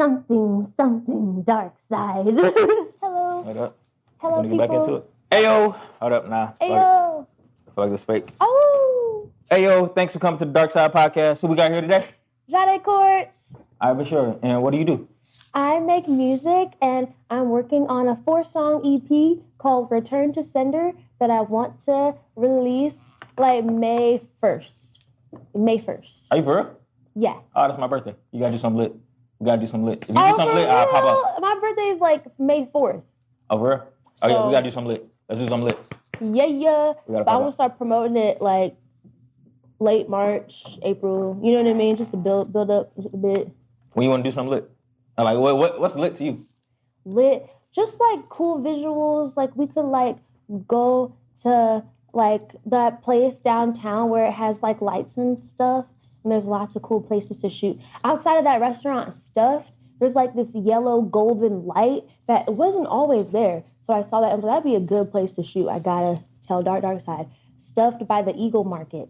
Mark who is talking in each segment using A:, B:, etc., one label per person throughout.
A: something dark side. Hello.
B: What up?
A: Hello,
B: Wanna
A: people.
B: get back into it? Ayo. Hold up, nah.
A: Ayo.
B: I feel like this fake.
A: Oh.
B: Ayo, thanks for coming to the Dark Side Podcast. Who we got here today?
A: Jahde Quartz.
B: All right, for sure. And what do you do?
A: I make music, and I'm working on a 4-song EP called Return to Sender that I want to release like May 1st. May 1st.
B: Are you for real?
A: Yeah.
B: Oh, that's my birthday. You gotta do something lit. You gotta do something lit. If you do something lit, I'll pop up.
A: My birthday is like May 4th.
B: Oh, for real? Oh, yeah,
A: So-
B: we gotta do something lit. Let's do something lit.
A: Yeah.
B: We gotta
A: But I
B: pop
A: want to start promoting it like late March, April. You know what I mean? Just to build up a bit.
B: When you wanna do something lit? Like, what's lit to you?
A: Lit. Just like cool visuals. Like we could like go to like that place downtown where it has like lights and stuff. And there's lots of cool places to shoot. Outside of that restaurant, Stuffed, there's like this yellow golden light that wasn't always there. So I saw that and that'd be a good place to shoot. I gotta tell Dark Side. Stuffed by the Eagle Market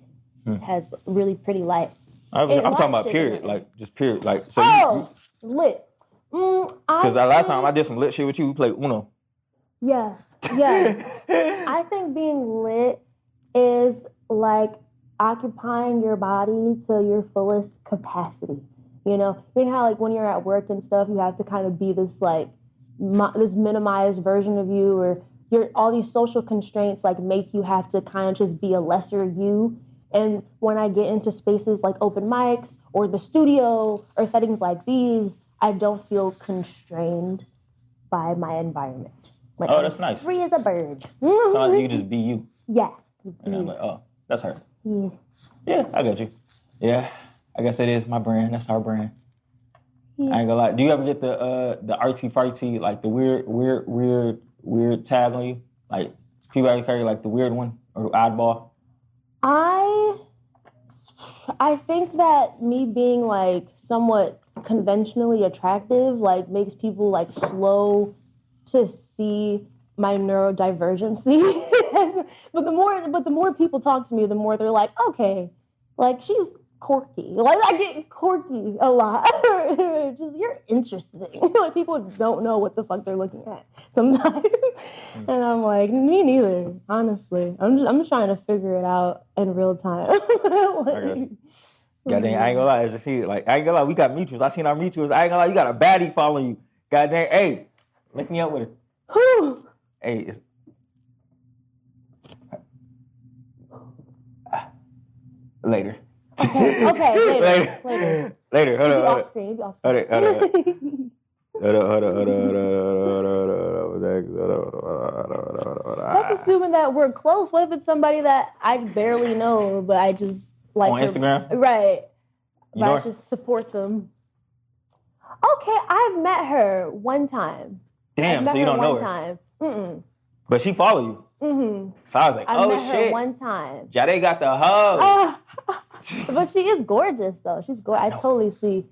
A: has really pretty lights.
B: I'm talking about period, like just period, like. So
A: lit.
B: Because last time I did some lit shit with you, we played Uno.
A: Yeah. I think being lit is like occupying your body to your fullest capacity. You know how like when you're at work and stuff, you have to kind of be this like this minimized version of you, or all these social constraints like make you have to kind of just be a lesser you. And when I get into spaces like open mics or the studio or settings like these, I don't feel constrained by my environment. Like,
B: oh, that's nice.
A: Free as a bird.
B: Sounds like you just be you.
A: Yeah.
B: And I'm like, oh, that's her.
A: Yeah.
B: Yeah, I got you. Yeah, I guess it is my brand. That's our brand. Yeah. I ain't gonna lie. Do you ever get the artsy fartsy, like the weird tag on you? Like people ever carry like the weird one or the oddball?
A: I think that me being like somewhat conventionally attractive like makes people like slow to see my neurodivergency. but the more people talk to me, the more they're like, okay, like she's quirky. Like I get quirky a lot. Just you're interesting. Like people don't know what the fuck they're looking at sometimes. And I'm like, me neither, honestly. I'm just trying to figure it out in real time. Like,
B: goddamn, I ain't gonna lie. I just see it. Like, I ain't gonna lie. We got mutuals. I seen our mutuals. I ain't gonna lie. You got a baddie following you. Goddamn, hey, link me up with it.
A: Who?
B: Hey, it's later.
A: Okay,
B: Later. Hold on.
A: Off screen.
B: Hold on.
A: That's assuming that we're close. What if it's somebody that I barely know, but I just like
B: on Instagram?
A: Right.
B: You
A: but
B: know
A: I just support them. Okay, I've met her one time.
B: Damn, so you don't know her.
A: Time. Mm-mm.
B: But she follow you.
A: Mm-hmm.
B: So I was like,
A: I met
B: shit.
A: her one time.
B: Jahde got the hug.
A: But she is gorgeous, though. She's gorgeous. I totally see.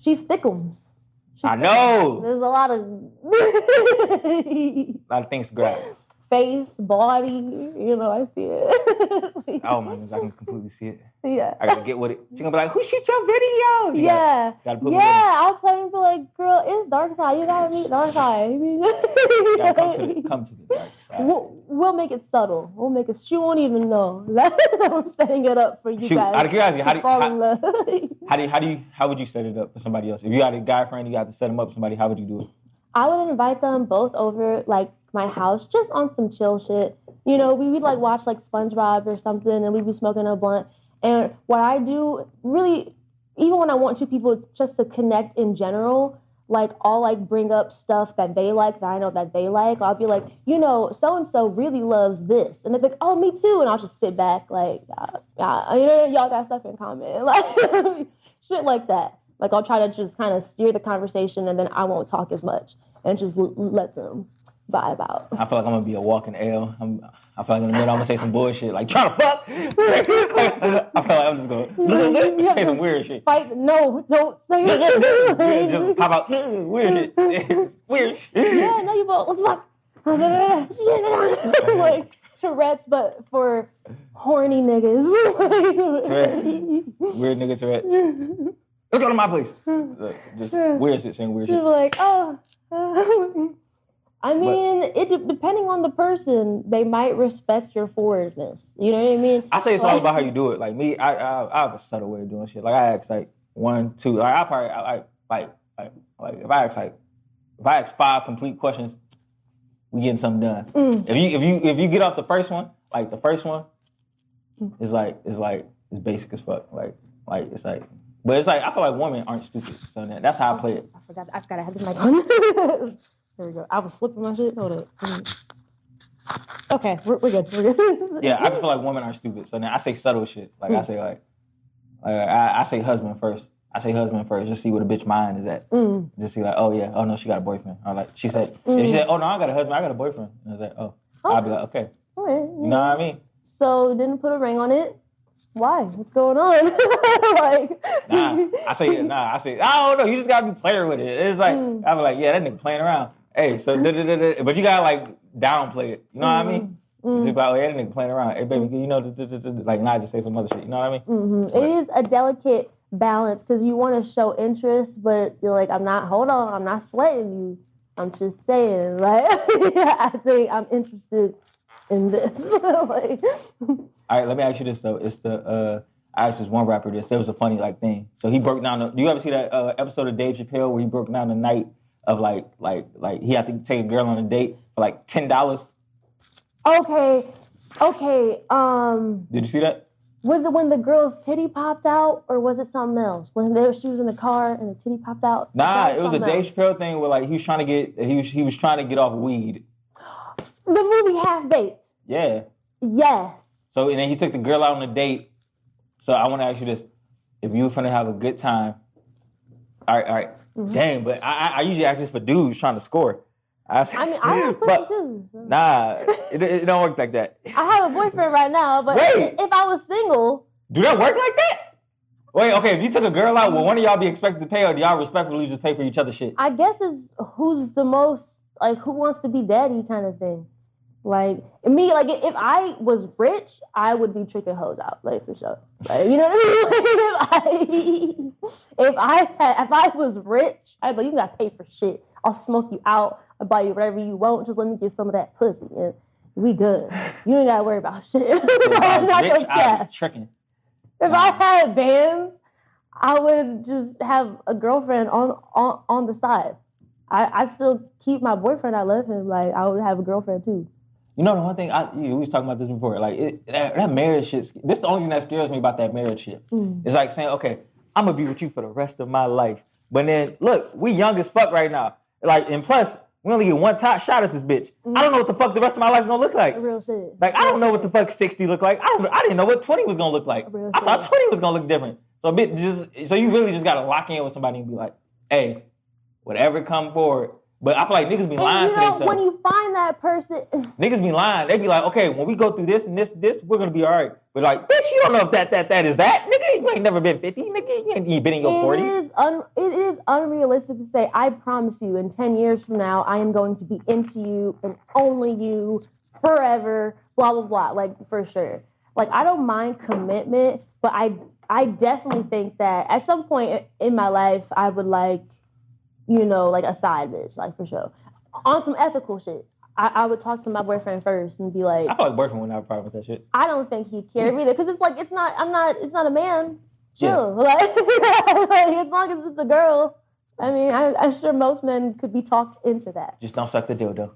A: She's thickums.
B: I know.
A: There's a lot of
B: things to grab.
A: Face, body, I see it.
B: Oh my goodness, I can completely see it.
A: Yeah.
B: I gotta get with it. She gonna be like, who shoot your video? Gotta put
A: I'll play and be like, girl, it's Dark Side. You gotta meet Dark Side.
B: You gotta come to the Dark Side.
A: We'll make it subtle. We'll make it. She won't even know. I'm setting it up for you guys.
B: Out of curiosity,
A: how
B: how would you set it up for somebody else? If you had a guy friend, you had to set him up with somebody. How would you do it?
A: I would invite them both over, like, my house, just on some chill shit. We would, like, watch, like, SpongeBob or something, and we'd be smoking a blunt. And what I do, really, even when I want two people just to connect in general, like, I'll, like, bring up stuff that they like, that I know that they like. I'll be like, so-and-so really loves this. And they're like, oh, me too. And I'll just sit back, like, y'all got stuff in common. Like, shit like that. Like, I'll try to just kind of steer the conversation, and then I won't talk as much and just let them vibe out.
B: I feel like I'm going to be a walking L. I feel like in the middle, I'm going to say some bullshit, like, trying to fuck. I feel like I'm just going to say some weird shit.
A: Fight, no, don't say it.
B: Just pop out, weird shit. Weird shit.
A: Yeah, no, you both, let's fuck. Like, Tourette's, but for horny niggas.
B: Tourette's. Weird nigga Tourette's. Let's go to my place. Just weird shit, saying weird shit.
A: She'd be like, oh. I mean, depending on the person, they might respect your forwardness. You know what I mean?
B: I say it's all about how you do it. Like me, I have a subtle way of doing shit. Like I ask like 1, 2. Like I probably like if I ask 5 complete questions, we getting something done. If you get off the first one, like the first one, it's basic as fuck. Like it's like, but it's like I feel like women aren't stupid. So that's how I play it.
A: I forgot I had this mic on. There we go. I was flipping my shit. Hold up. Okay, we're good. We're good.
B: Yeah, I just feel like women aren't stupid. So now I say subtle shit. Like I say I say husband first. I say husband first. Just see what a bitch mind is at. Just see like, oh yeah, oh no, she got a boyfriend. Or like she said, if she said, oh no, I got a husband, I got a boyfriend. And I was like, oh, I'll be like, okay.
A: Right.
B: You know what I mean?
A: So didn't put a ring on it. Why? What's going on?
B: I say, I don't know. You just gotta be playing with it. It's like I be like, yeah, that nigga playing around. Hey, so but you gotta like downplay it. You know what I mean? Just like, oh, yeah, that nigga playing around. Hey, baby, you know, like, nah, just say some other shit. You know what I mean?
A: It is a delicate balance because you want to show interest, but you're like, I'm not sweating you. I'm just saying, like, I think I'm interested in this. Like,
B: all right, let me ask you this though. It's I asked this one rapper this. There was a funny like thing. So he broke down. Do you ever see that episode of Dave Chappelle where he broke down the night of like he had to take a girl on a date for like $10?
A: Okay.
B: Did you see that?
A: Was it when the girl's titty popped out, or was it something else? When she was in the car and the titty popped out?
B: Nah, it was a Dave Chappelle thing where like he was trying to get off weed.
A: The movie Half Baked.
B: Yeah.
A: Yes.
B: So and then he took the girl out on a date. So I want to ask you this: if you were finna have a good time, all right. Dang, but I usually ask this for dudes trying to score.
A: I have pussy too. So.
B: Nah, it don't work like that.
A: I have a boyfriend right now, but if I was single...
B: Do that work like that? Wait, okay, if you took a girl out, will one of y'all be expected to pay, or do y'all respectfully just pay for each other's shit?
A: I guess it's who's the most, like, who wants to be daddy kind of thing. Like, me, like, if I was rich, I would be tricking hoes out, like, for sure. Like, you know what I mean? If I was rich, I'd be like, you gotta pay for shit. I'll smoke you out. I'll buy you whatever you want. Just let me get some of that pussy. And we good. You ain't gotta worry about shit. I'm not gonna care.
B: Tricking.
A: If I had bands, I would just have a girlfriend on the side. I still keep my boyfriend. I love him. Like, I would have a girlfriend too.
B: You know, the one thing, we was talking about this before, like, that marriage shit, this is the only thing that scares me about that marriage shit. It's like saying, okay, I'm going to be with you for the rest of my life. But then, look, we young as fuck right now. Like, and plus, we only get one top shot at this bitch. I don't know what the fuck the rest of my life is going to look like.
A: Real shit.
B: Like, I don't know what the fuck 60 look like. I didn't know what 20 was going to look like. I thought 20 was going to look different. So you really just got to lock in with somebody and be like, hey, whatever come forward. But I feel like niggas be lying to themselves.
A: When you find that person...
B: Niggas be lying. They be like, okay, when we go through this and this, we're going to be all right. But like, bitch, you don't know if that is that. Nigga, you ain't never been 50. Nigga, you ain't been in your 40s.
A: It is unrealistic to say, I promise you, in 10 years from now, I am going to be into you and only you forever, blah, blah, blah. Like, for sure. Like, I don't mind commitment, but I definitely think that at some point in my life, I would like, you know, like a side bitch, like for sure. On some ethical shit. I would talk to my boyfriend first and be like...
B: I feel like boyfriend wouldn't have a problem with that shit.
A: I don't think he'd care either, because it's like, it's not a man. Chill. Yeah. Like, as long as it's a girl, I mean, I'm sure most men could be talked into that.
B: Just don't suck the dildo.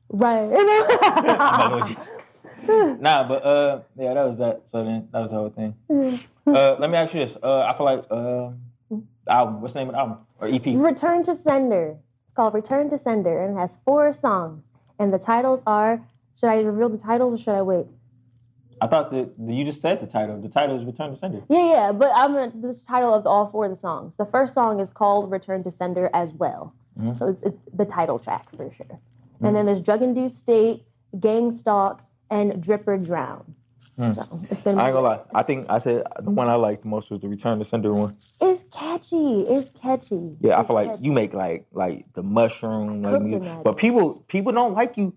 A: Right.
B: Nah, but yeah, that was that. So then, that was the whole thing. Let me ask you this. I feel like, album, what's the name of the album? Or EP?
A: Return to Sender. It's called Return to Sender, and it has 4 songs. And the titles are, should I reveal the titles or should I wait?
B: I thought that you just said the title. The title is Return to Sender.
A: Yeah, but this title of all 4 of the songs. The first song is called Return to Sender as well. Mm-hmm. So it's the title track for sure. Mm-hmm. And then there's Drug-Induced State, Gang Stalk, and Drip or Drown. So it's gonna be... I
B: ain't gonna lie. I think I said the one I liked the most was the Return to Sender one.
A: It's catchy.
B: Yeah, I feel like you make like the mushroom like music. But people don't like you.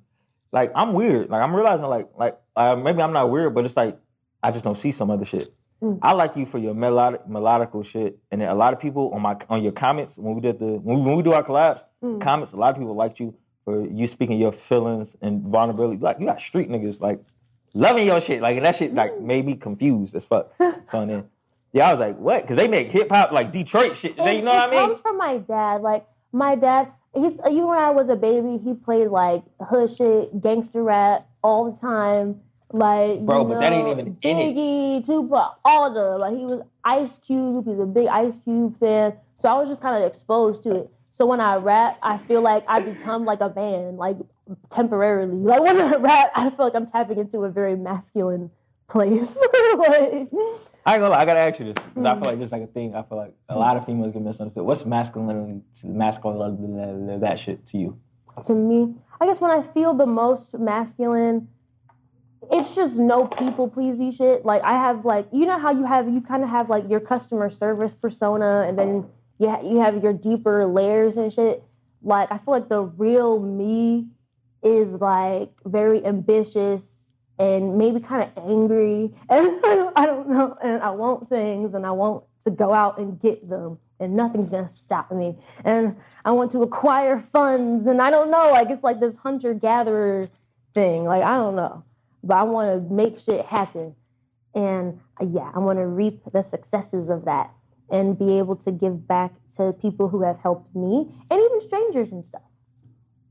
B: Like, I'm weird. Like, I'm realizing like maybe I'm not weird, but it's like I just don't see some other shit. I like you for your melodical shit, and then a lot of people on your comments when we do our collabs, comments. A lot of people liked you for you speaking your feelings and vulnerability. Like you got street niggas like loving your shit, like and that shit like made me confused as fuck. So then, yeah, I was like, what? Because they make hip hop like Detroit shit. You know what I mean?
A: It comes from my dad. Like my dad, even when I was a baby, he played like hood shit, gangster rap all the time. Like,
B: bro, but that ain't even
A: Biggie,
B: in it.
A: Tupac, all of them. Like, he was Ice Cube. He's a big Ice Cube fan. So I was just kind of exposed to it. So when I rap, I feel like I become like a man, like temporarily. Like when I rap, I feel like I'm tapping into a very masculine place. Like,
B: I ain't gonna lie, I gotta ask you this because I feel like just like a thing. I feel like a lot of females get misunderstood. What's masculine, that shit to you?
A: To me, I guess when I feel the most masculine, it's just no people pleasy shit. Like I have like, you know how you kind of have like your customer service persona, and then you have your deeper layers and shit. Like I feel like the real me is like very ambitious and maybe kind of angry, and I don't know, and I want things, and I want to go out and get them, and nothing's gonna stop me, and I want to acquire funds, and I don't know, like it's like this hunter-gatherer thing, like I don't know, but I want to make shit happen, and yeah, I want to reap the successes of that and be able to give back to people who have helped me, and even strangers and stuff,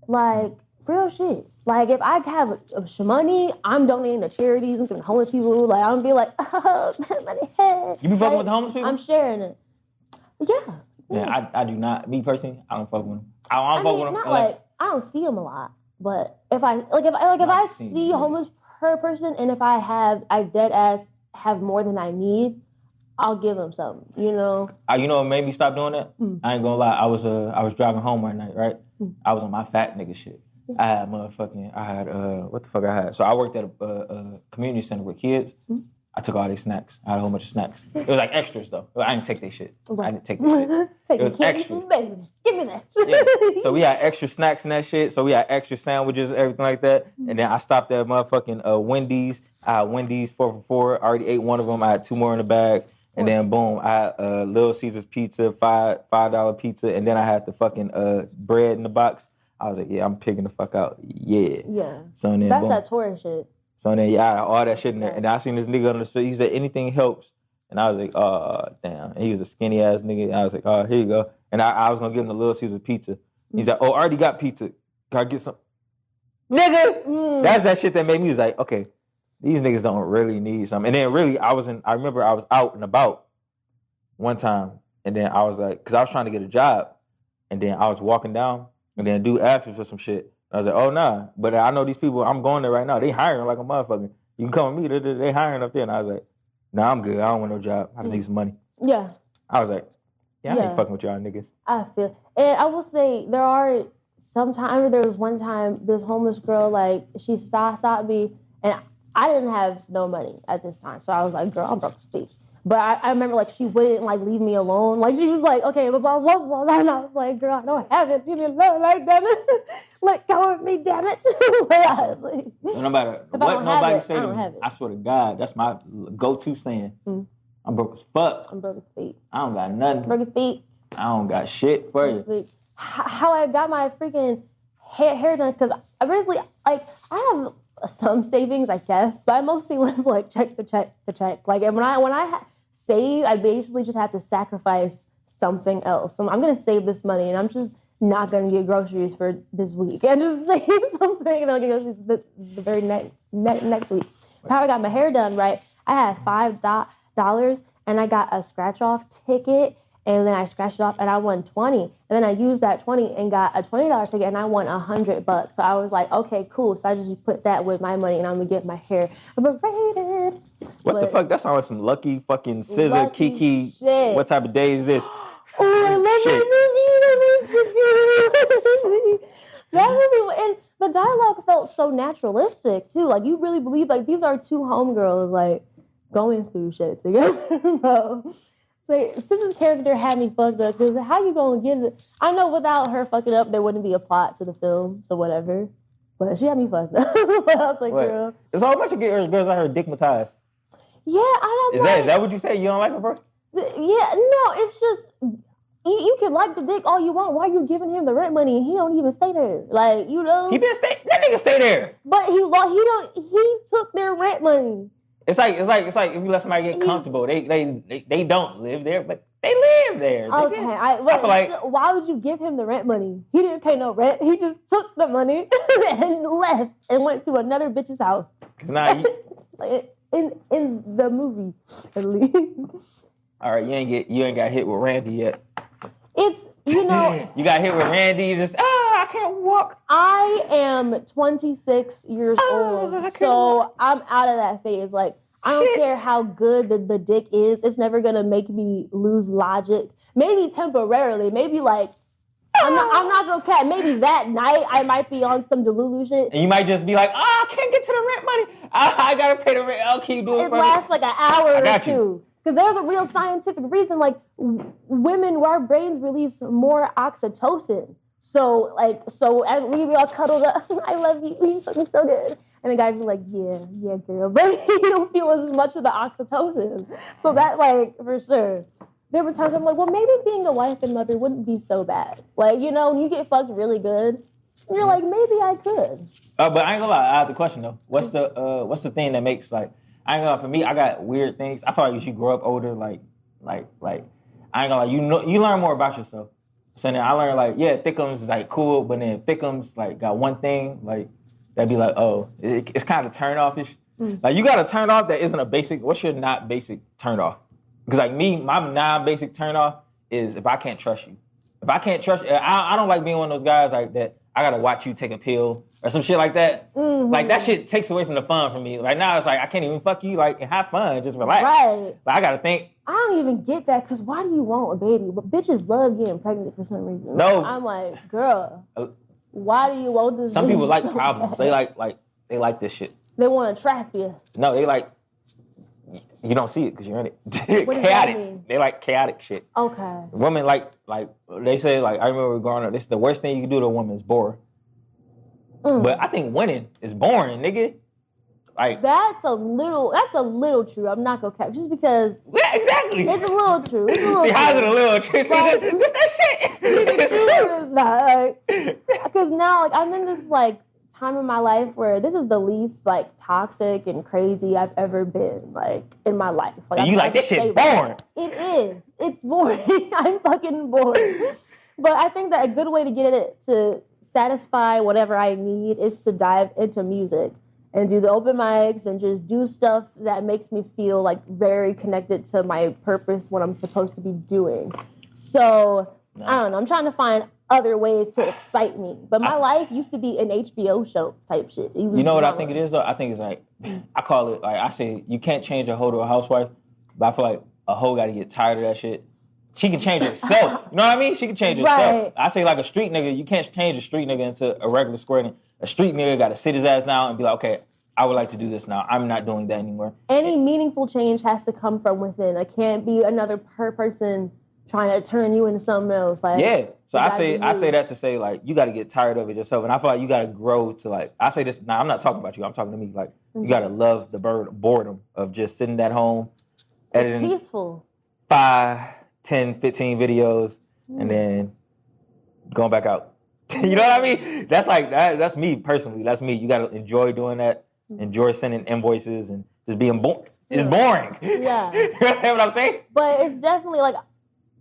A: like real shit. Like, if I have money, I'm donating to charities, I'm giving to homeless people. Like, I'm be like, oh, money.
B: You be fucking with the homeless people?
A: I'm sharing it. Yeah.
B: Yeah, I do not. Me personally, I don't fuck with them. I don't fuck with them
A: not
B: unless...
A: like, I don't see them a lot, but if I see a homeless person, and if I dead ass have more than I need, I'll give them something, you know?
B: You know what made me stop doing that? I ain't gonna lie. I was driving home one night, right? I was on my fat nigga shit. I had what the fuck I had? So I worked at a community center with kids. I took all their snacks. I had a whole bunch of snacks. It was like extras though. I didn't take their shit. I didn't take their shit. It was extra.
A: Baby, give me that.
B: Yeah. So we had extra snacks and that shit. So we had extra sandwiches, everything like that. And then I stopped at motherfucking Wendy's. I had Wendy's 4 for $4. I already ate one of them. I had 2 more in the bag. And then boom, I had Little Caesars pizza, $5 pizza, and then I had the fucking bread in the box. I was like, yeah, I'm picking the fuck out. Yeah.
A: Yeah.
B: So then
A: that's
B: boom.
A: that tourist shit.
B: So then, yeah, I had all that shit in there. And I seen this nigga on the street. He said, anything helps. And I was like, oh, damn. And he was a skinny ass nigga. And I was like, oh, here you go. And I was going to give him the Little Caesars pizza. He's like, oh, I already got pizza. Can I get some? Nigga! That's that shit that made me was like, okay, these niggas don't really need something. And then really, I remember I was out and about one time. And then I was like, because I was trying to get a job. And then I was walking down. And then dude asked me for some shit. I was like, oh, nah. But I know these people, I'm going there right now. They hiring like a motherfucker. You can come with me. They hiring up there. And I was like, nah, I'm good. I don't want no job. I just need some money.
A: Yeah.
B: I was like, yeah, I ain't fucking with y'all niggas.
A: I feel. And I will say, there was one time, this homeless girl, like, she stopped me. And I didn't have no money at this time. So I was like, girl, I'm broke as bitch. But I remember, like, she wouldn't, like, leave me alone. Like, she was like, okay, blah, blah, blah, blah. And I was like, girl, I don't have it. Leave me alone, like, damn it. Let go of me, damn it.
B: No matter what nobody say to me, I swear to God, that's my go-to saying. I'm broke as fuck.
A: I'm broke as feet.
B: I don't got nothing.
A: Broke as feet.
B: I don't got shit for you.
A: How I got my freaking hair done, because I basically, like, I have some savings, I guess, but I mostly live, like, check to check to check. Like, and when I save, I basically just have to sacrifice something else. So I'm going to save this money, and I'm just not going to get groceries for this week. And just save something, and then I'll get groceries the very next week. How I got my hair done, right? I had $5, and I got a scratch-off ticket, and then I scratched it off, and I won 20. And then I used that 20 and got a $20 ticket, and I won $100. So I was like, okay, cool. So I just put that with my money, and I'm going to get my hair braided.
B: What the fuck? That sounds like some lucky fucking scissor, Kiki.
A: Shit.
B: What type of day is this?
A: Oh, I love that movie. And the dialogue felt so naturalistic, too. Like, you really believe, like, these are 2 homegirls, like, going through shit together, bro. So, Sis's character had me fucked up, because how you gonna get it? I know without her fucking up, there wouldn't be a plot to the film, so whatever. But she had me fucked up. I was like, girl.
B: There's a whole bunch of girls out here dickmatized.
A: Yeah, I don't.
B: Is that what you say? You don't like her, bro?
A: Yeah, no, it's just you can like the dick all you want. Why you giving him the rent money and he don't even stay there? Like, you know,
B: He didn't stay. That nigga stay there.
A: But he took their rent money.
B: It's like if you let somebody get comfortable, they don't live there, but they live there.
A: Okay, I feel like why would you give him the rent money? He didn't pay no rent. He just took the money and left and went to another bitch's house.
B: Cause now
A: in the movie, at least.
B: All right, you ain't got hit with Randy yet.
A: It's, you know.
B: You got hit with Randy, you just, I can't walk.
A: I am 26 years old, so I'm out of that phase. Like, I don't care how good the dick is. It's never going to make me lose logic. Maybe temporarily. Maybe, like, I'm not going to care. Maybe that night I might be on some Delulu shit.
B: And you might just be like, I can't get to the rent money. I got to pay the rent. I'll keep doing it.
A: It lasts like an hour or two. Because there's a real scientific reason, like, women, our brains release more oxytocin. So as we all cuddled up, I love you, you just look so good. And the guy would be like, yeah, girl. But you don't feel as much of the oxytocin. So that, like, for sure. There were times I'm like, well, maybe being a wife and mother wouldn't be so bad. Like, you know, when you get fucked really good, you're like, maybe I could.
B: But I ain't gonna lie, I have the question, though. What's the thing that makes, like, I ain't gonna lie, for me, I got weird things. I feel like as you grow up older, like, I ain't gonna lie, you learn more about yourself. So then I learned, like, yeah, thickums is, like, cool, but then if thickums, like, got one thing, like, that'd be like, oh, it's kind of turn-off-ish. Like, you got to turn off that isn't a basic, what's your not basic turn-off? Because, like, me, my non-basic turn-off is if I can't trust you. If I can't trust you, I don't like being one of those guys, like, that I got to watch you take a pill or some shit like that. Mm-hmm. Like, that shit takes away from the fun for me. Like, now it's like, I can't even fuck you, like, and have fun, just relax.
A: Right.
B: Like, I got to think.
A: I don't even get that, because why do you want a baby? But bitches love getting pregnant for some reason.
B: No.
A: I'm like, girl, why do you want this?
B: Some people like problems. They like this shit.
A: They want to trap you.
B: No, they like, you don't see it because you're in it.
A: What does that mean?
B: They like chaotic shit.
A: Okay.
B: Women like they say, like, I remember growing up, this is the worst thing you can do to a woman is bore her. But I think winning is boring, nigga. Like,
A: that's a little true. I'm not gonna cap just because.
B: Yeah, exactly.
A: It's a little true.
B: See, how's it a little true? See,
A: like,
B: it's that shit. It's true.
A: It's not. Because now, like, I'm in this, like, time in my life where this is the least, like, toxic and crazy I've ever been, like, in my life. Like,
B: and you like this shit boring.
A: It is. It's boring. I'm fucking bored. But I think that a good way to get it to satisfy whatever I need is to dive into music and do the open mics and just do stuff that makes me feel, like, very connected to my purpose, what I'm supposed to be doing. So, I don't know. I'm trying to find other ways to excite me. But my life used to be an HBO show type shit.
B: You know what I think it is, though? I think it's like, I call it, like, I say, you can't change a hoe to a housewife, but I feel like a hoe got to get tired of that shit. She can change herself. You know what I mean? She can change herself.
A: Right.
B: I say, like, a street nigga, you can't change a street nigga into a regular square nigga. A street nigga got to sit his ass down and be like, okay, I would like to do this now. I'm not doing that anymore.
A: Any meaningful change has to come from within. It can't be another person trying to turn you into something else. Like,
B: yeah. So I say that to say, like, you got to get tired of it yourself. And I feel like you got to grow to, like, I say this, now I'm not talking about you. I'm talking to me. Like, you got to love the boredom of just sitting at home.
A: It's peaceful.
B: 5, 10, 15 videos and then going back out. You know what I mean? That's like, that's me personally. That's me. You got to enjoy doing that. Enjoy sending invoices and just being boring. It's boring.
A: Yeah.
B: You know what I'm saying?
A: But it's definitely like,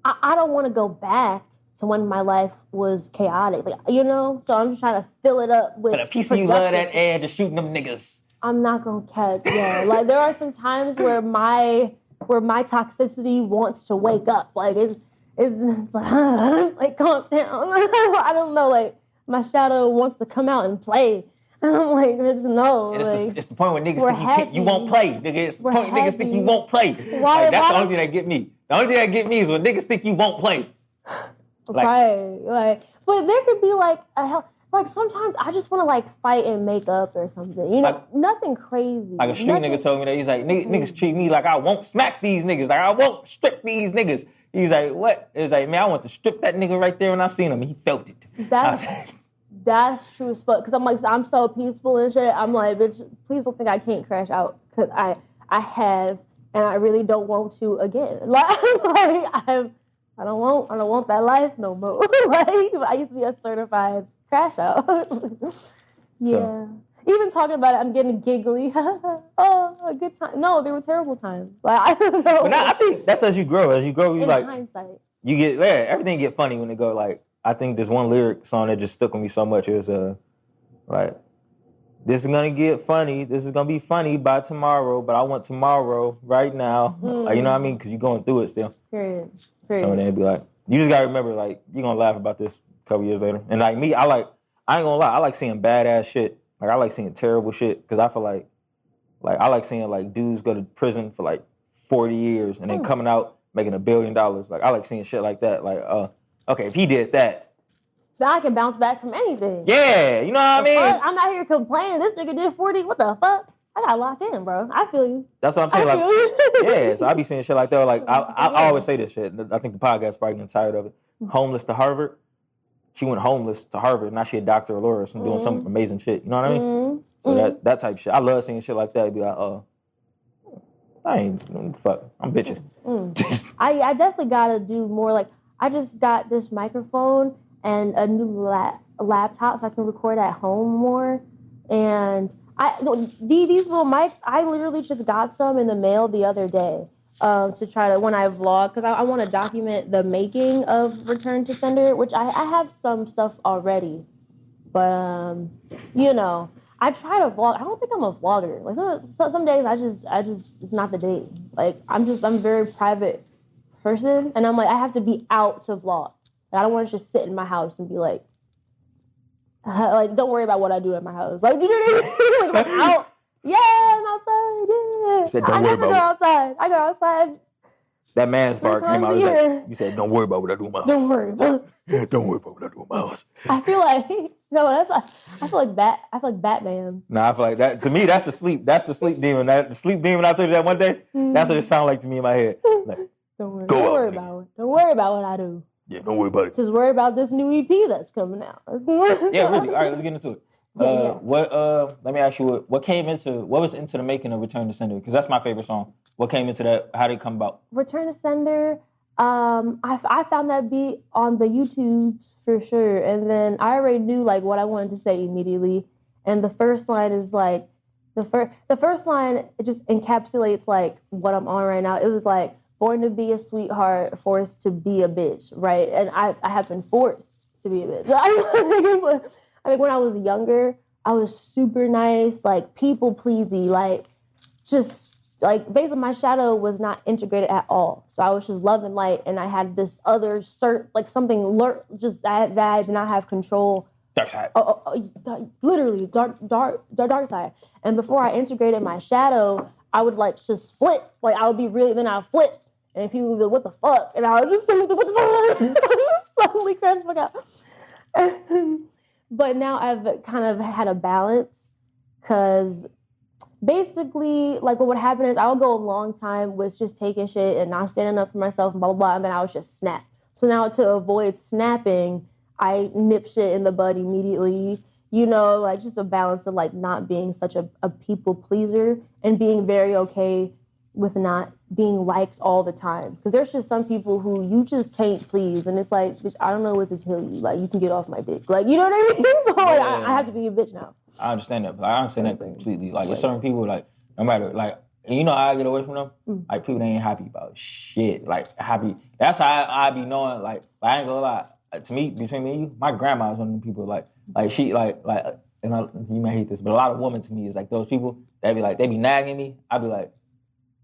A: I don't want to go back to when my life was chaotic. Like, you know? So I'm just trying to fill it up with.
B: But a piece of you love that air just shooting them niggas.
A: I'm not going to catch. Yeah. Like, there are some times where my toxicity wants to wake up. Like, it's like, like, calm down. I don't know. Like, my shadow wants to come out and play. And I'm like, just no.
B: And it's the point where niggas think you won't play. Nigga, it's the point where niggas think you won't play. Like, that's the only thing that get me. The only thing that get me is when niggas think you won't play.
A: Like, right. Like, but there could be like like sometimes I just want to like fight and make up or something. You know, like, nothing crazy.
B: Like a street nigga told me that. He's like, niggas treat me like I won't smack these niggas. Like, I won't strip these niggas. He's like, what? It's like, man, I want to strip that nigga right there when I seen him. He felt it.
A: That's true as fuck. Because I'm like, I'm so peaceful and shit. I'm like, bitch, please don't think I can't crash out. Because I have and I really don't want to again. I don't want that life no more. Like I used to be a certified crash out. Yeah. So, even talking about it, I'm getting giggly. Oh, a good time. No, they were terrible times. Like I don't know.
B: But I think that's as you grow. As you grow, you
A: in
B: like
A: hindsight.
B: You get everything get funny when they go like. I think there's one lyric song that just stuck with me so much. It was like, this is gonna get funny. This is gonna be funny by tomorrow, but I want tomorrow right now. Like, you know what I mean? Because you're going through it still.
A: Period.
B: So then it'd be like, you just gotta remember, like, you're gonna laugh about this a couple years later. And like me, I ain't gonna lie, I like seeing badass shit. Like I like seeing terrible shit because I feel like I like seeing like dudes go to prison for like 40 years and then coming out making $1 billion. Like I like seeing shit like that. Like, okay, if he did that,
A: then I can bounce back from anything.
B: Yeah, you know what I mean?
A: I'm out here complaining. This nigga did 40. What the fuck? I got locked in, bro. I feel you.
B: That's what I'm saying. Yeah, so I be seeing shit like that. Like I always say this shit. I think the podcast probably getting tired of it. Homeless to Harvard. She went homeless to Harvard. Now she a doctor or lawyer and doing some amazing shit. You know what I mean? So that type of shit. I love seeing shit like that. It'd be like, I ain't fuck. I'm bitching.
A: I definitely gotta do more. Like I just got this microphone and a new laptop so I can record at home more. And these little mics, I literally just got some in the mail the other day to try to, when I vlog, because I want to document the making of Return to Sender, which I have some stuff already. But, you know, I try to vlog. I don't think I'm a vlogger. Like some days I just, it's not the day. Like I'm a very private person. And I'm like, I have to be out to vlog. Like, I don't want to just sit in my house and be like, don't worry about what I do at my house. Like, do you know what I mean? Like, I'm out. Yeah, I'm outside. Yeah.
B: Said, don't worry about
A: go outside. I go outside.
B: That man's bar came out. Like, you said, don't worry about what I do in my house.
A: Don't worry about
B: Don't worry about what I do in my house.
A: I feel like I feel like Batman.
B: Nah, I feel like that. To me, that's the sleep. That's the sleep demon. The sleep demon I told you that one day. That's what it sounded like to me in my head. Like,
A: don't worry about it. Don't worry about what I do.
B: Yeah, don't worry about it.
A: Just worry about this new EP that's coming out.
B: Yeah, really. All right, let's get into it. Let me ask you what was into the making of Return to Sender? Because that's my favorite song. What came into that? How did it come about?
A: Return to Sender, I found that beat on the YouTubes for sure. And then I already knew like what I wanted to say immediately. And the first line is like the first line, it just encapsulates like what I'm on right now. It was like, born to be a sweetheart, forced to be a bitch, right? And I have been forced to be a bitch. I think when I was younger, I was super nice, like people pleasy, like just like basically my shadow was not integrated at all. So I was just love and light, and I had this other something just that I did not have control.
B: Dark side.
A: Literally dark side. And before I integrated my shadow, I would like just flip. Like I would be really, then I'd flip. And people would be like, what the fuck? And I would just say, what the fuck? I would just suddenly crash the fuck out. But now I've kind of had a balance because basically, like what would happen is I would go a long time with just taking shit and not standing up for myself and blah, blah, blah. And then I would just snap. So now to avoid snapping, I nip shit in the bud immediately. You know, like just a balance of like not being such a people pleaser and being very okay with not being liked all the time. Because there's just some people who you just can't please. And it's like, bitch, I don't know what to tell you. Like, you can get off my dick. Like, you know what I mean? So like, I have to be a bitch now.
B: I understand that. I understand that completely. Like, there's certain people, like, no matter, like, and you know how I get away from them? Like, people that ain't happy about shit. Like, happy. That's how I be knowing, like I ain't gonna lie. To me, between me and you, my grandma is one of them people, like she, like, and you may hate this, but a lot of women to me is like those people that be like, they be nagging me. I be like,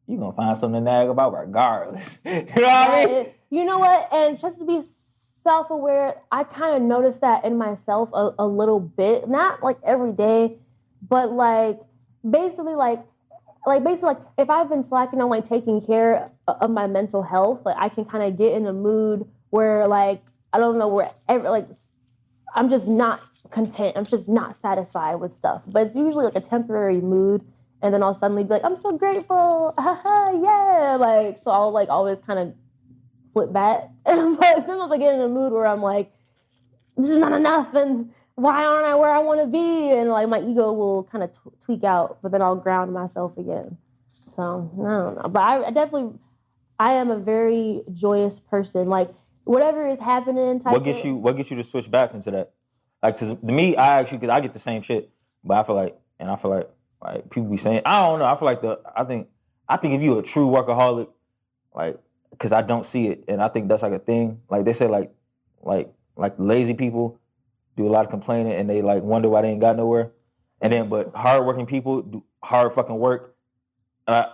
B: you gonna find something to nag about regardless. You know what I mean?
A: You know what? And just to be self-aware, I kind of noticed that in myself a little bit. Not like every day, but like basically if I've been slacking on like taking care of my mental health, like I can kind of get in a mood where like I don't know I'm just not content. I'm just not satisfied with stuff. But it's usually like a temporary mood. And then I'll suddenly be like, I'm so grateful. Yeah. Like, so I'll like always kind of flip back. But as soon as I get in a mood where I'm like, this is not enough. And why aren't I where I want to be? And like my ego will kind of tweak out, but then I'll ground myself again. So I don't know, but I am a very joyous person. Like whatever is happening.
B: What gets you to switch back into that? Like to me, I actually because I get the same shit, but I feel like people be saying I don't know. I think if you a true workaholic, like because I don't see it, and I think that's like a thing. Like they say like lazy people do a lot of complaining, and they like wonder why they ain't got nowhere. And then but hardworking people do hard fucking work.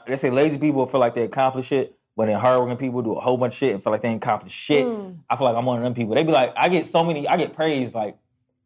B: They say lazy people feel like they accomplish shit. But then hardworking people do a whole bunch of shit and feel like they ain't accomplished shit. I feel like I'm one of them people. They be like, I get praised like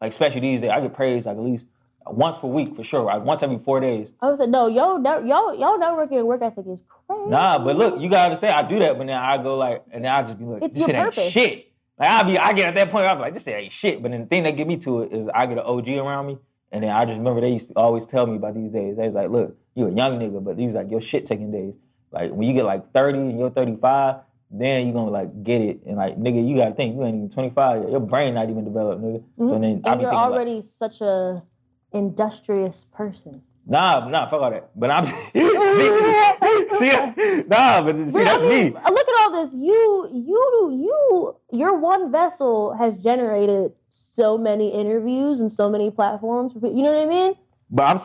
B: especially these days. I get praised like at least once per week for sure. Like once every 4 days.
A: I was like, no, y'all networking and work ethic is crazy.
B: Nah, but look, you gotta understand. I do that, but then I go like, and then I just be like,
A: it's
B: this shit
A: purpose.
B: ain't shit. Like I get at that point, I'm like, this shit ain't shit. But then the thing that get me to it is I get an OG around me, and then I just remember they used to always tell me about these days. They was like, look, you a young nigga, but these like your shit taking days. Like when you get like 30 and you're 35, then you're gonna like get it. And like nigga, you gotta think you ain't even 25 yet. Your brain not even developed, nigga. So then
A: and you're already such a industrious person.
B: Nah, fuck all that. But I'm that's me.
A: Look at all this. Your one vessel has generated so many interviews and so many platforms. You know what I mean?
B: But I'm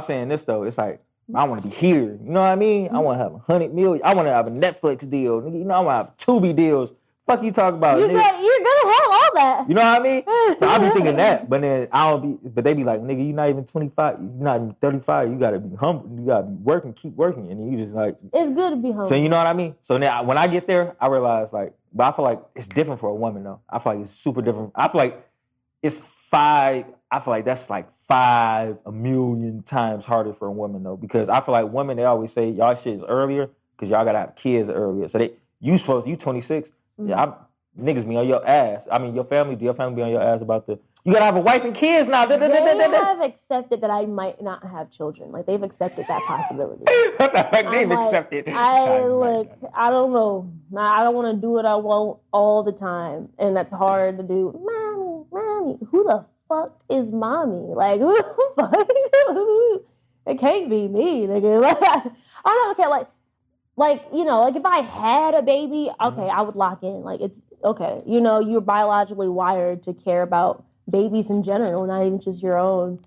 B: saying this though. It's like I want to be here. You know what I mean? I want to have 100 million. I want to have a Netflix deal. You know, I want to have Tubi deals. Fuck you talk about?
A: You're gonna have all that.
B: You know what I mean? So I be thinking that, but then I don't be. But they be like, nigga, you're not even 25. You're not even 35. You gotta be humble. You gotta be working, keep working, and then you just like.
A: It's good to be humble.
B: So you know what I mean? So now when I get there, I realize like, but I feel like it's different for a woman though. I feel like it's super different. I feel like it's 5. I feel like that's like 5 a million times harder for a woman though, because I feel like women, they always say y'all shit is earlier because y'all gotta have kids earlier. So you 26. Yeah, niggas be on your ass. I mean, do your family be on your ass about you gotta have a wife and kids now.
A: They have accepted that I might not have children. Like they've accepted that possibility.
B: They've accepted.
A: I don't know. I don't want to do what I want all the time, and that's hard to do. Mommy, who the fuck is mommy? Like who the fuck? It can't be me, nigga. Like, I don't know. Okay, like you know, like if I had a baby, okay, I would lock in. Like it's okay. You know, you're biologically wired to care about babies in general, not even just your own.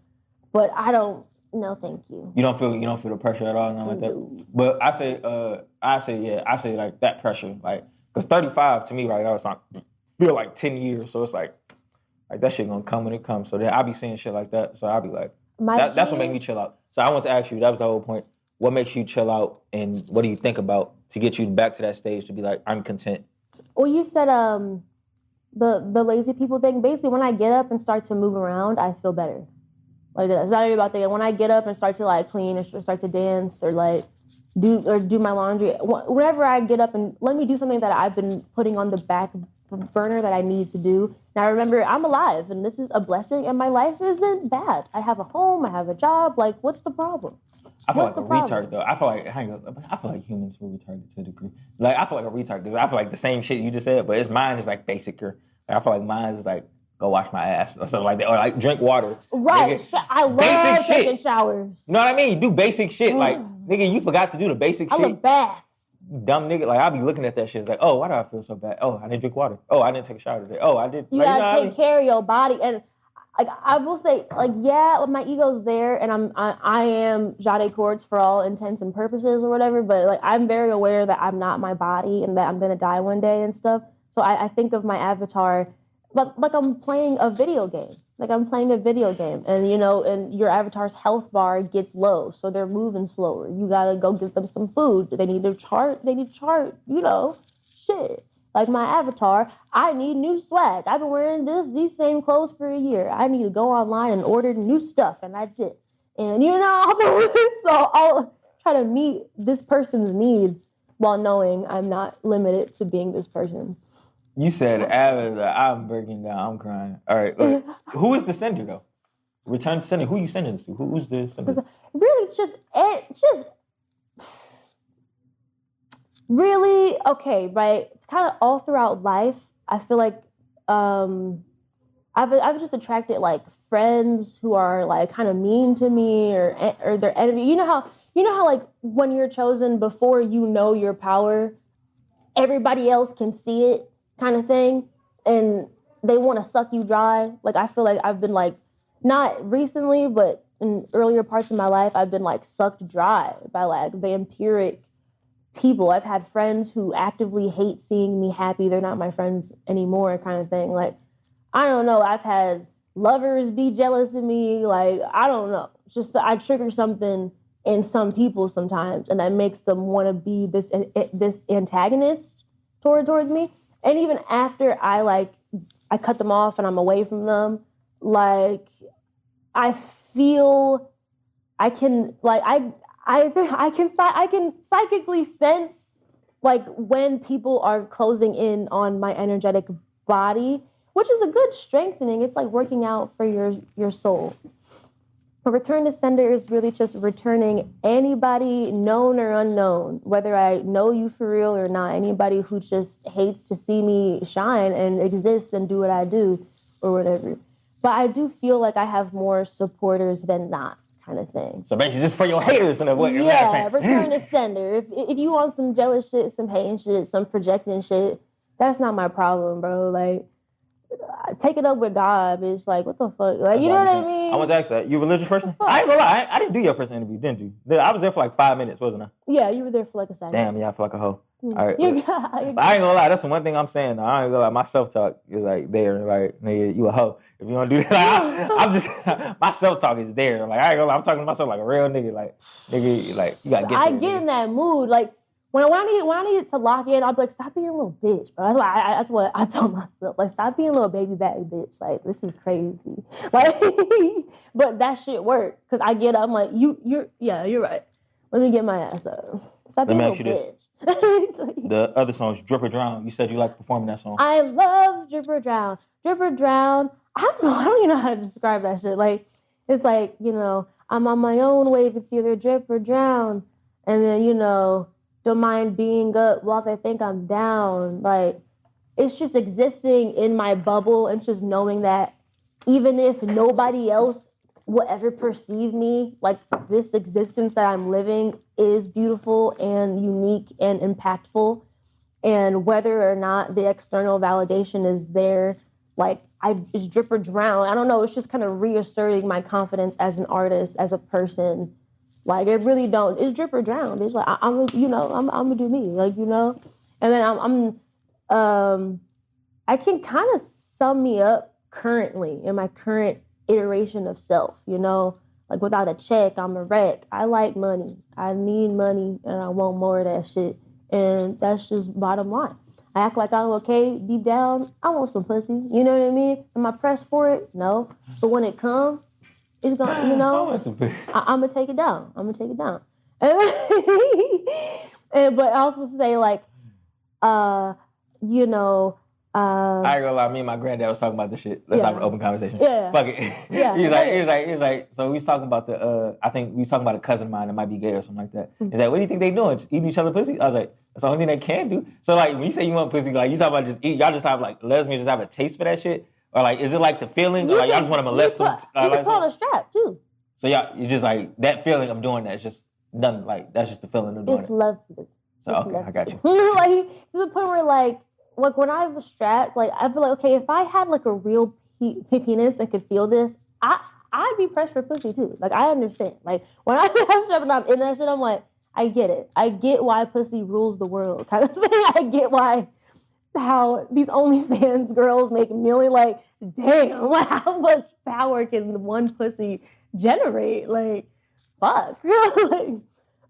A: But I don't. No, thank you.
B: You don't feel the pressure at all, nothing like that. But I say like that pressure, like because 35 to me right now it's not feel like 10 years, so it's like that shit gonna come when it comes. So then I be seeing shit like that, so I be like, that's what made me chill out. So I want to ask you, that was the whole point. What makes you chill out, and what do you think about to get you back to that stage to be like, I'm content?
A: Well, you said the lazy people thing. Basically, when I get up and start to move around, I feel better. Like it's not even about that. When I get up and start to like clean and start to dance or like do my laundry, whenever I get up and let me do something that I've been putting on the back burner that I need to do. Now remember, I'm alive and this is a blessing and my life isn't bad. I have a home, I have a job. Like, what's the problem?
B: I feel like a retard though. I feel like humans were retarded to a degree. Like I feel like a retard because I feel like the same shit you just said, but mine is like basicer. Like, I feel like mine is like go wash my ass or something like that, or like drink water.
A: Right. Nigga, I love taking showers.
B: You know what I mean? Do basic shit. Like nigga, you forgot to do the basic shit.
A: I love baths.
B: Dumb nigga. Like I be looking at that shit. It's like, oh, why do I feel so bad? Oh, I didn't drink water. Oh, I didn't take a shower today. Oh, I did.
A: You gotta take care of your body and. Like I will say, like yeah, my ego's there, and I am Jahde Quartz for all intents and purposes or whatever. But like I'm very aware that I'm not my body and that I'm gonna die one day and stuff. So I think of my avatar, but like I'm playing a video game. And you know, and your avatar's health bar gets low, so they're moving slower. You gotta go give them some food. They need their chart. You know, shit. Like my avatar, I need new swag. I've been wearing these same clothes for a year. I need to go online and order new stuff, and I did. And you know, so I'll try to meet this person's needs while knowing I'm not limited to being this person.
B: You said avatar. I'm breaking down. I'm crying. All right, look, who is the sender though? Return to sender. Who you sending this to? Who's the sender?
A: Really, just really okay, right? Kind of all throughout life, I feel like I've just attracted like friends who are like kind of mean to me or their enemy. You know you know how like when you're chosen before you know your power, everybody else can see it kind of thing, and they want to suck you dry. Like I feel like I've been like, not recently, but in earlier parts of my life, I've been like sucked dry by like vampiric people. I've had friends who actively hate seeing me happy. They're not my friends anymore, kind of thing. Like, I don't know. I've had lovers be jealous of me. Like, I don't know. Just I trigger something in some people sometimes, and that makes them want to be this antagonist towards me. And even after I cut them off and I'm away from them, like I feel I can like I can psychically sense like when people are closing in on my energetic body, which is a good strengthening. It's like working out for your soul. A return to sender is really just returning anybody known or unknown, whether I know you for real or not, anybody who just hates to see me shine and exist and do what I do or whatever. But I do feel like I have more supporters than not, kind of thing.
B: So basically just for your haters in a way.
A: Yeah, return to sender. If you want some jealous shit, some hating shit, some projecting shit, that's not my problem, bro. Like, take it up with God, bitch. Like, what the fuck? Like, you know what I mean?
B: I want to ask that. You a religious person? I ain't gonna lie. I didn't do your first interview, didn't you? I was there for like 5 minutes, wasn't I?
A: Yeah, you were there for like a second.
B: Damn, yeah, I feel like a hoe. All right.
A: But
B: I ain't gonna lie. That's the one thing I'm saying. I ain't gonna lie. My self-talk is like there. Like, nigga, you a hoe. If you want to do that, like, I'm just, my self-talk is there. Like, I ain't gonna lie. I'm talking to myself like a real nigga. Like, nigga, like, you gotta get there.
A: I get in that mood. Like, when I need to lock in, I'll be like, stop being a little bitch, bro. That's what I tell myself. Like, stop being a little baby back bitch. Like, this is crazy. Like, but that shit work. Because I get up, I'm like, you're right. Let me get my ass up. Stop being a little bitch.
B: The other song is Drip or Drown. You said you like performing that song.
A: I love Drip or Drown. Drip or Drown. I don't even know how to describe that shit. Like, it's like, you know, I'm on my own wave. It's either drip or drown. And then, you know, don't mind being up while they think I'm down. Like, it's just existing in my bubble and just knowing that even if nobody else will ever perceive me, like, this existence that I'm living is beautiful and unique and impactful. And whether or not the external validation is there, like, it's drip or drown. I don't know. It's just kind of reasserting my confidence as an artist, as a person. Like, it really don't. It's drip or drown. It's like I'm gonna do me. Like, you know. And then I can kind of sum me up currently in my current iteration of self. You know, like without a check, I'm a wreck. I like money. I need money, and I want more of that shit. And that's just bottom line. I act like I'm okay. Deep down, I want some pussy. You know what I mean? Am I pressed for it? No. But when it comes, it's gonna, you know, I'm gonna take it down. And but I also say like, you know.
B: I ain't gonna lie, me and my granddad was talking about this shit. Let's have an open conversation.
A: Yeah.
B: Fuck it.
A: Yeah.
B: He's like, so we was talking about I think we was talking about a cousin of mine that might be gay or something like that. He's like, what do you think they doing? Just eating each other pussy? I was like, that's the only thing they can do. So like, when you say you want pussy, like you talking about just eat, y'all just have like, lesbians just have a taste for that shit? Or like, is it like the feeling? Or like, y'all just want to molest them?
A: You can pull a strap too.
B: So y'all, you just like, that feeling of doing that is just nothing, like, that's just the feeling of doing it.
A: It's lovely.
B: So, okay, I got you.
A: Like, to the point where like when I was strapped, like, I'd be like, okay, if I had like a real penis and could feel this, I'd be pressed for pussy too. Like, I understand. Like, when I'm strapped and I'm in that shit, I'm like, I get it. I get why pussy rules the world kind of thing. I get how these OnlyFans girls make million, like, damn, like, how much power can one pussy generate? Like, fuck. Like,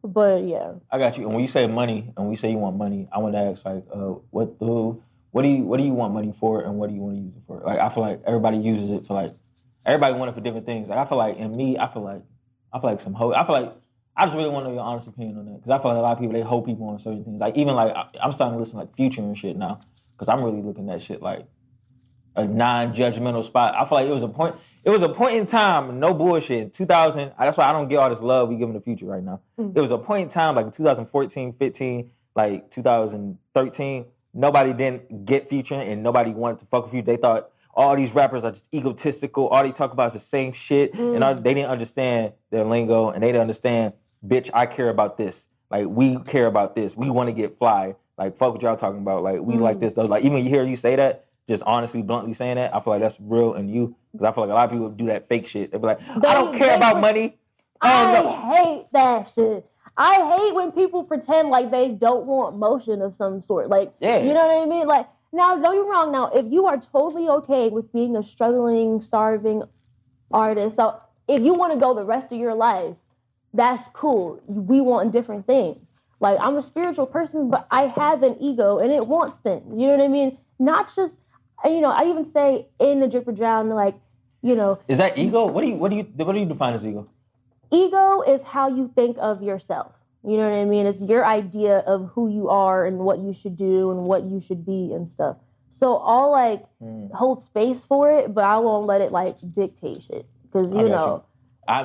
A: but yeah.
B: I got you. And when you say money, and when you say you want money, I want to ask like, what do you want money for, and what do you want to use it for? Like, I feel like everybody uses it for like, everybody want it for different things. Like, I feel like in me, I feel like I just really want to know your honest opinion on that, because I feel like a lot of people, they hold people on certain things. Like, even like I'm starting to listen to like Future and shit now, because I'm really looking at shit like a non-judgmental spot. I feel like it was a point in time, no bullshit, 2000, that's why I don't get all this love we giving the Future right now. It was a point in time, like in 2014, 15, like 2013, nobody didn't get Future and nobody wanted to fuck with Future. They thought all these rappers are just egotistical, all they talk about is the same shit, and they didn't understand their lingo, and they didn't understand bitch, I care about this. Like, we care about this. We want to get fly. Like, fuck what y'all talking about. Like, we like this, though. Like, even when you hear you say that, just honestly, bluntly saying that, I feel like that's real in you. Because I feel like a lot of people do that fake shit. They be like, I don't care about money.
A: I hate that shit. I hate when people pretend like they don't want motion of some sort. Like, you know what I mean? Like, now, don't get me wrong. Now, if you are totally okay with being a struggling, starving artist, so if you want to go the rest of your life, that's cool. We want different things. Like, I'm a spiritual person, but I have an ego and it wants things. You know what I mean? Not just, you know, I even say in the Drip or Drown, like, you know.
B: Is that ego? What do you define as ego?
A: Ego is how you think of yourself. You know what I mean? It's your idea of who you are and what you should do and what you should be and stuff. So I'll like hold space for it, but I won't let it like dictate shit. Because you know.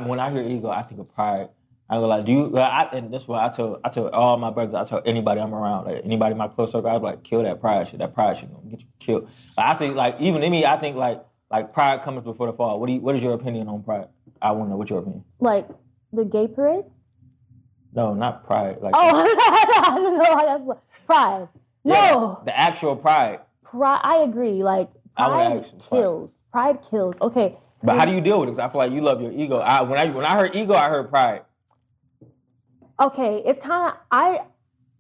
B: When I hear ego, I think of pride. I go like, and that's what I tell all my brothers, I tell anybody I'm around, like anybody in my close circle, I'm like, kill that pride shit. That pride shit gonna get you killed. Like, I say, like, even in me, I think like pride comes before the fall. What is your opinion on pride? I want to know what's your opinion.
A: Like the gay parade?
B: No, not pride. Like
A: I don't know. That's pride. No,
B: the actual pride.
A: Pride. I agree. Like pride kills. Pride kills. Okay.
B: But how do you deal with it? Because I feel like you love your ego. When I heard ego, I heard pride.
A: Okay, it's kind of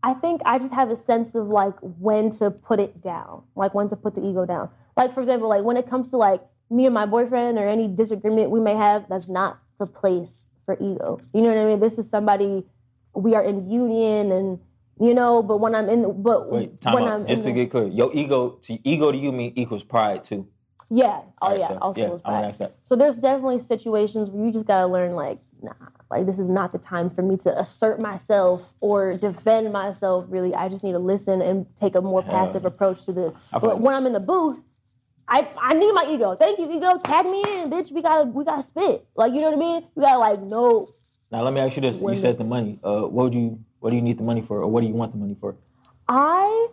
A: I think I just have a sense of like when to put it down, like when to put the ego down. Like for example, like when it comes to like me and my boyfriend or any disagreement we may have, that's not the place for ego. You know what I mean? This is somebody we are in union and you know. But when I'm in,
B: just to get clear, your ego to you mean equals pride too.
A: Yeah. Oh yeah. Also pride. So there's definitely situations where you just gotta learn like, nah, like this is not the time for me to assert myself or defend myself. Really, I just need to listen and take a more passive approach to this. But when I'm in the booth, I need my ego. Thank you, ego. Tag me in, bitch. We gotta spit. Like you know what I mean? We gotta like know.
B: Now let me ask you this: you said the money. What do you need the money for, or what do you want the money for?
A: I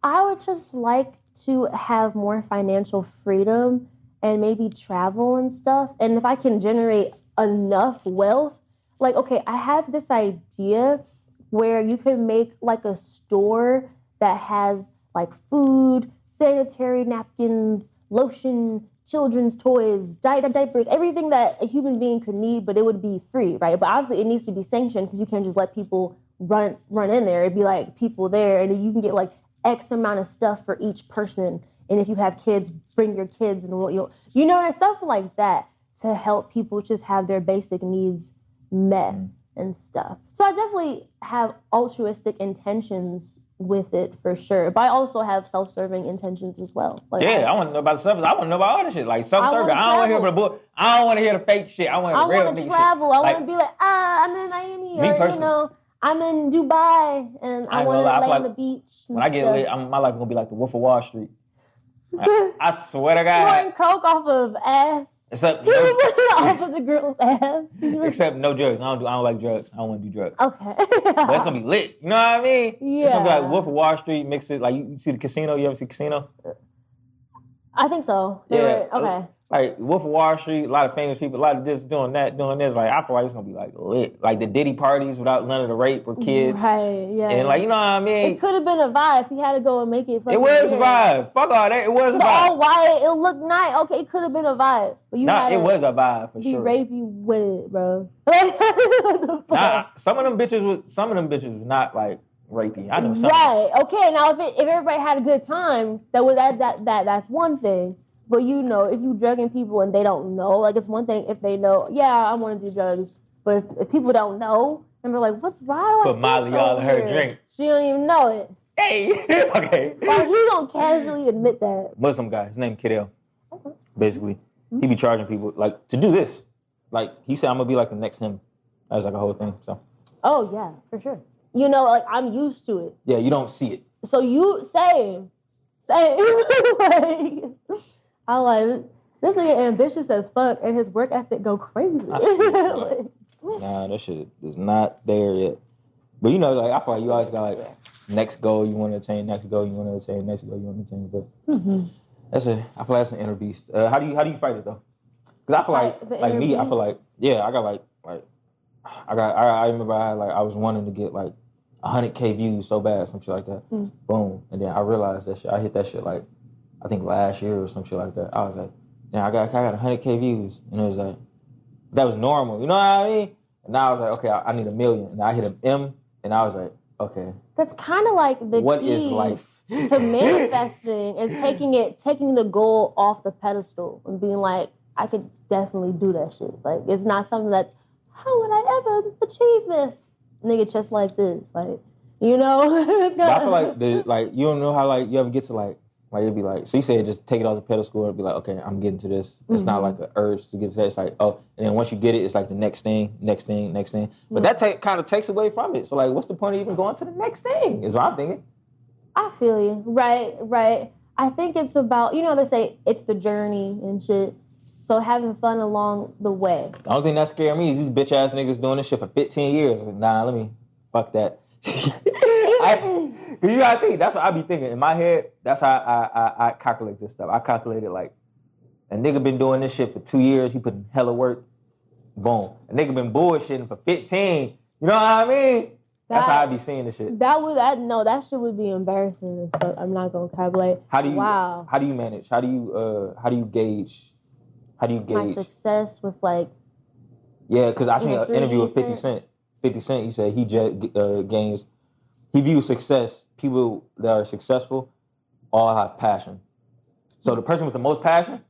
A: would just like to have more financial freedom and maybe travel and stuff. And if I can generate enough wealth, like, okay, I have this idea where you can make like a store that has like food, sanitary napkins, lotion, children's toys, diapers, everything that a human being could need, but it would be free, right? But obviously it needs to be sanctioned because you can't just let people run in there. It'd be like people there and you can get like X amount of stuff for each person. And if you have kids, bring your kids and you know, stuff like that to help people just have their basic needs met and stuff. So I definitely have altruistic intentions with it for sure. But I also have self-serving intentions as well. Like,
B: I want to know about self. I want to know about all this shit. Like self-serving. I don't want to hear the book. I don't want to hear the fake shit. I want to real nigga shit. I want to travel.
A: I want to be like, I'm in Miami.
B: Me personally.
A: You know, I'm in Dubai and I want to lay on the beach.
B: When I get lit, my life is going to be like the Wolf of Wall Street. I swear to God.
A: Snorting coke off of ass.
B: Except
A: off of the girl's ass.
B: Except no drugs. I don't like drugs. I don't want to do drugs.
A: Okay.
B: But it's gonna be lit. You know what I mean?
A: Yeah.
B: It's gonna be like Wolf of Wall Street, mix it like you see the Casino. You ever see Casino?
A: I think so. Okay.
B: Like Wolf of Wall Street, a lot of famous people, a lot of this doing that, doing this. Like I feel like it's gonna be like lit. Like the Diddy parties without none of the rape or kids.
A: Right, yeah.
B: And like, you know what I mean?
A: It could have been a vibe. He had to go and make it.
B: It was a vibe. Fuck all that. It was a vibe.
A: All white. It looked nice. Okay, it could have been a vibe. But you had
B: it was a vibe for sure.
A: Be rapey with it, bro.
B: Some of them bitches was not like rapey. I know some.
A: Right. Okay. Now if everybody had a good time, that's one thing. But you know, if you drugging people and they don't know, like it's one thing if they know, yeah, I want to do drugs. But if people don't know and they're like, what's wrong?
B: Put Molly all in her drink.
A: She don't even know it.
B: Hey, okay.
A: Like he don't casually admit that.
B: Muslim guy, his name Kidel.
A: Okay.
B: Basically, he be charging people like to do this. Like he said, I'm gonna be like the next him. That was like a whole thing. So. Oh
A: yeah, for sure. You know, like I'm used to it.
B: Yeah, you don't see it.
A: So you same. Like, I like this nigga ambitious as fuck and his work ethic go crazy.
B: Nah, that shit is not there yet. But you know, like I feel like you always got like next goal you want to attain, next goal you want to attain, next goal you want to attain. But I feel like that's an inner beast. How do you fight it though? Because I feel like me, I feel like I got like I remember I was wanting to get like 100K views so bad, some shit like that. Boom. And then I realized that shit. I hit that shit like, I think last year or some shit like that. I was like, damn, I got 100K views. And it was like, that was normal. You know what I mean? And now I was like, okay, I need 1 million. And I hit an M, and I was like, okay.
A: That's kind of like the
B: what
A: key
B: is life?
A: to manifesting is taking the goal off the pedestal and being like, I could definitely do that shit. Like, it's not something that's, how would I ever achieve this? Nigga, just like this. Like, you know?
B: But I feel like, you don't know how, like, you ever get to, like it'd be like, so you said just take it off the pedestal and be like, okay, I'm getting to this. It's not like an urge to get to that. It's like, oh, and then once you get it, it's like the next thing. But that kind of takes away from it. So, like, what's the point of even going to the next thing, is what I'm thinking.
A: I feel you. Right. I think it's about, you know, they say it's the journey and shit. So having fun along the way.
B: The only thing that scared me is these bitch ass niggas doing this shit for 15 years. Like, nah, let me fuck that. Cause you gotta think, that's what I be thinking. In my head, that's how I calculate this stuff. I calculate it like, a nigga been doing this shit for 2 years, he put in hella work, boom. A nigga been bullshitting for 15, you know what I mean? That's how I be seeing this shit.
A: That shit would be embarrassing as fuck. I'm not gonna calculate.
B: How do you manage? How do you gauge
A: my success with like?
B: Yeah, because I seen an interview with 50 Cent. 50 Cent, he said he views success, people that are successful all have passion. So the person with the most passion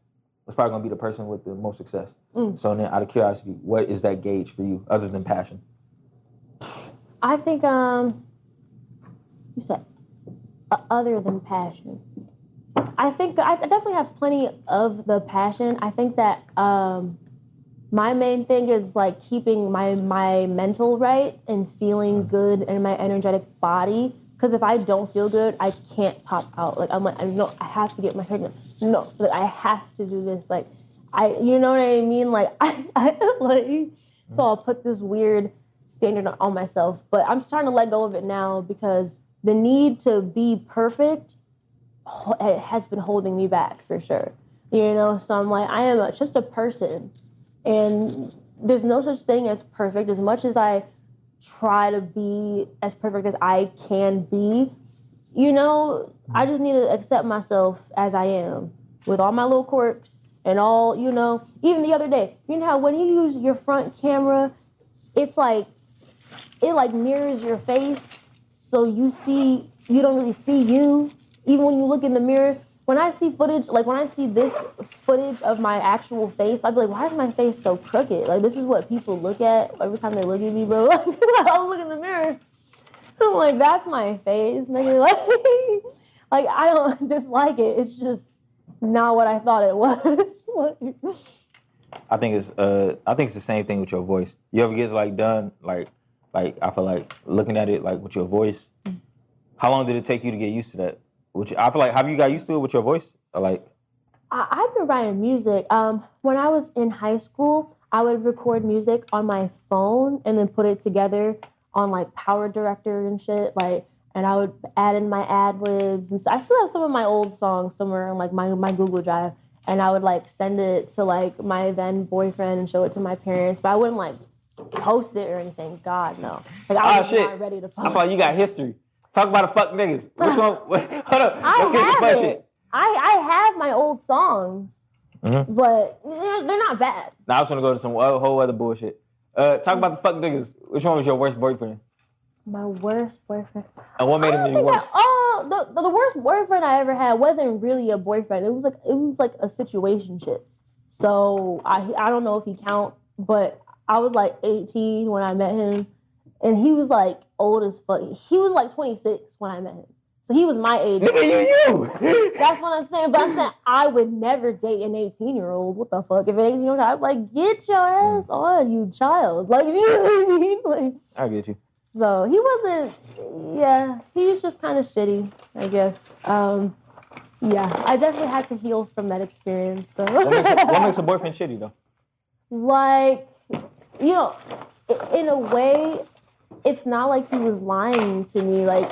B: is probably going to be the person with the most success. So then, out of curiosity, what is that gauge for you other than passion?
A: I think, you said other than passion. I think I definitely have plenty of the passion. I think that my main thing is like keeping my mental right and feeling good in my energetic body. Because if I don't feel good, I can't pop out. Like, I'm like, no, I have to get my hair done. No, like, I have to do this. Like, you know what I mean? Like, so I'll put this weird standard on myself. But I'm starting to let go of it now because the need to be perfect, it has been holding me back for sure. You know, so I'm like, I am just a person. And there's no such thing as perfect. As much as I try to be as perfect as I can be, you know, I just need to accept myself as I am with all my little quirks and all, you know, even the other day, you know how when you use your front camera, it's like, it like mirrors your face. So you don't really see you, even when you look in the mirror. When I see footage, like when I see this footage of my actual face, I'd be like, why is my face so crooked? Like, this is what people look at every time they look at me, bro. Like, I'll look in the mirror. I'm like, that's my face. Nigga, like, I don't dislike it. It's just not what I thought it was.
B: I think it's the same thing with your voice. You ever get like done, like I feel like looking at it like with your voice, how long did it take you to get used to that? Which I feel like, have you got used to it with your voice? Or like,
A: I've been writing music. When I was in high school, I would record music on my phone and then put it together on like Power Director and shit. Like, and I would add in my ad libs and stuff. I still have some of my old songs somewhere on like my Google Drive, and I would like send it to like my then boyfriend and show it to my parents. But I wouldn't like post it or anything. God no. Like I was not ready to post.
B: I thought you got history. Talk about the fuck niggas. Which one? Hold up. Let's get this question.
A: I have my old songs, but they're not bad.
B: Now I was gonna go to some whole other bullshit. Talk about the fuck niggas. Which one was your worst boyfriend?
A: My worst boyfriend.
B: And what made him your worst?
A: The worst boyfriend I ever had wasn't really a boyfriend. It was like a situationship. So I don't know if he count, but I was like 18 when I met him. And he was like old as fuck. He was like 26 when I met him. So he was my age.
B: Nigga, you.
A: That's what I'm saying. But I'm saying I would never date an 18-year-old. What the fuck? If an 18-year-old, I'd be like, get your ass on, you child. Like, you know what I mean? Like,
B: I get you.
A: So he wasn't, he was just kind of shitty, I guess. I definitely had to heal from that experience. So.
B: What makes a boyfriend shitty, though?
A: Like, you know, in a way, it's not like he was lying to me. Like,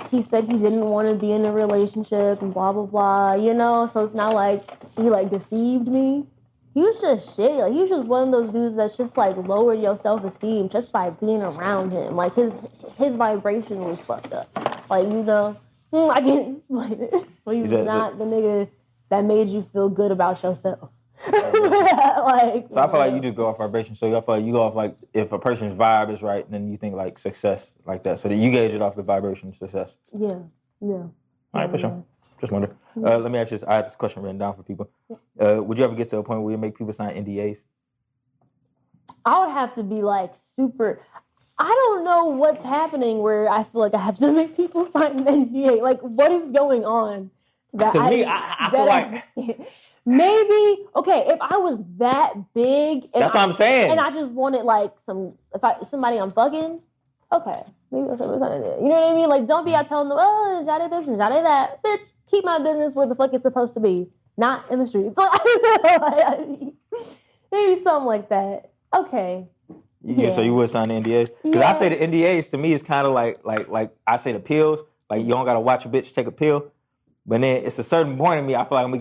A: he said he didn't want to be in a relationship and blah, blah, blah, you know? So it's not like he, like, deceived me. he was just shitty. Like, he was just one of those dudes that's just like lowered your self-esteem just by being around him. Like his vibration was fucked up. Like, you know, I can't explain it. But he was not the nigga that made you feel good about yourself. Like,
B: so I feel like you just go off vibration. So I feel like you go off like if a person's vibe is right, then you think like success like that. So that you gauge it off the vibration of success.
A: Yeah.
B: All right, for sure. Just wonder. Let me ask you this. I had this question written down for people. Would you ever get to a point where you make people sign NDAs?
A: I would have to be like super. I don't know what's happening where I feel like I have to make people sign an NDA. Like, what is going on?
B: Because I feel like
A: maybe if I was that big,
B: that's what I'm saying,
A: and I just wanted like somebody I'm fucking, okay, maybe I'll sign an NDA. You know what I mean? Like, don't be out telling them, oh, Jahde this and Jahde that, bitch. Keep my business where the fuck it's supposed to be, not in the streets. Maybe something like that. Okay.
B: Yeah, so you would sign the NDAs? Because I say the NDAs to me is kind of like I say the pills. Like, you don't gotta watch a bitch take a pill. But then it's a certain point in me, I feel like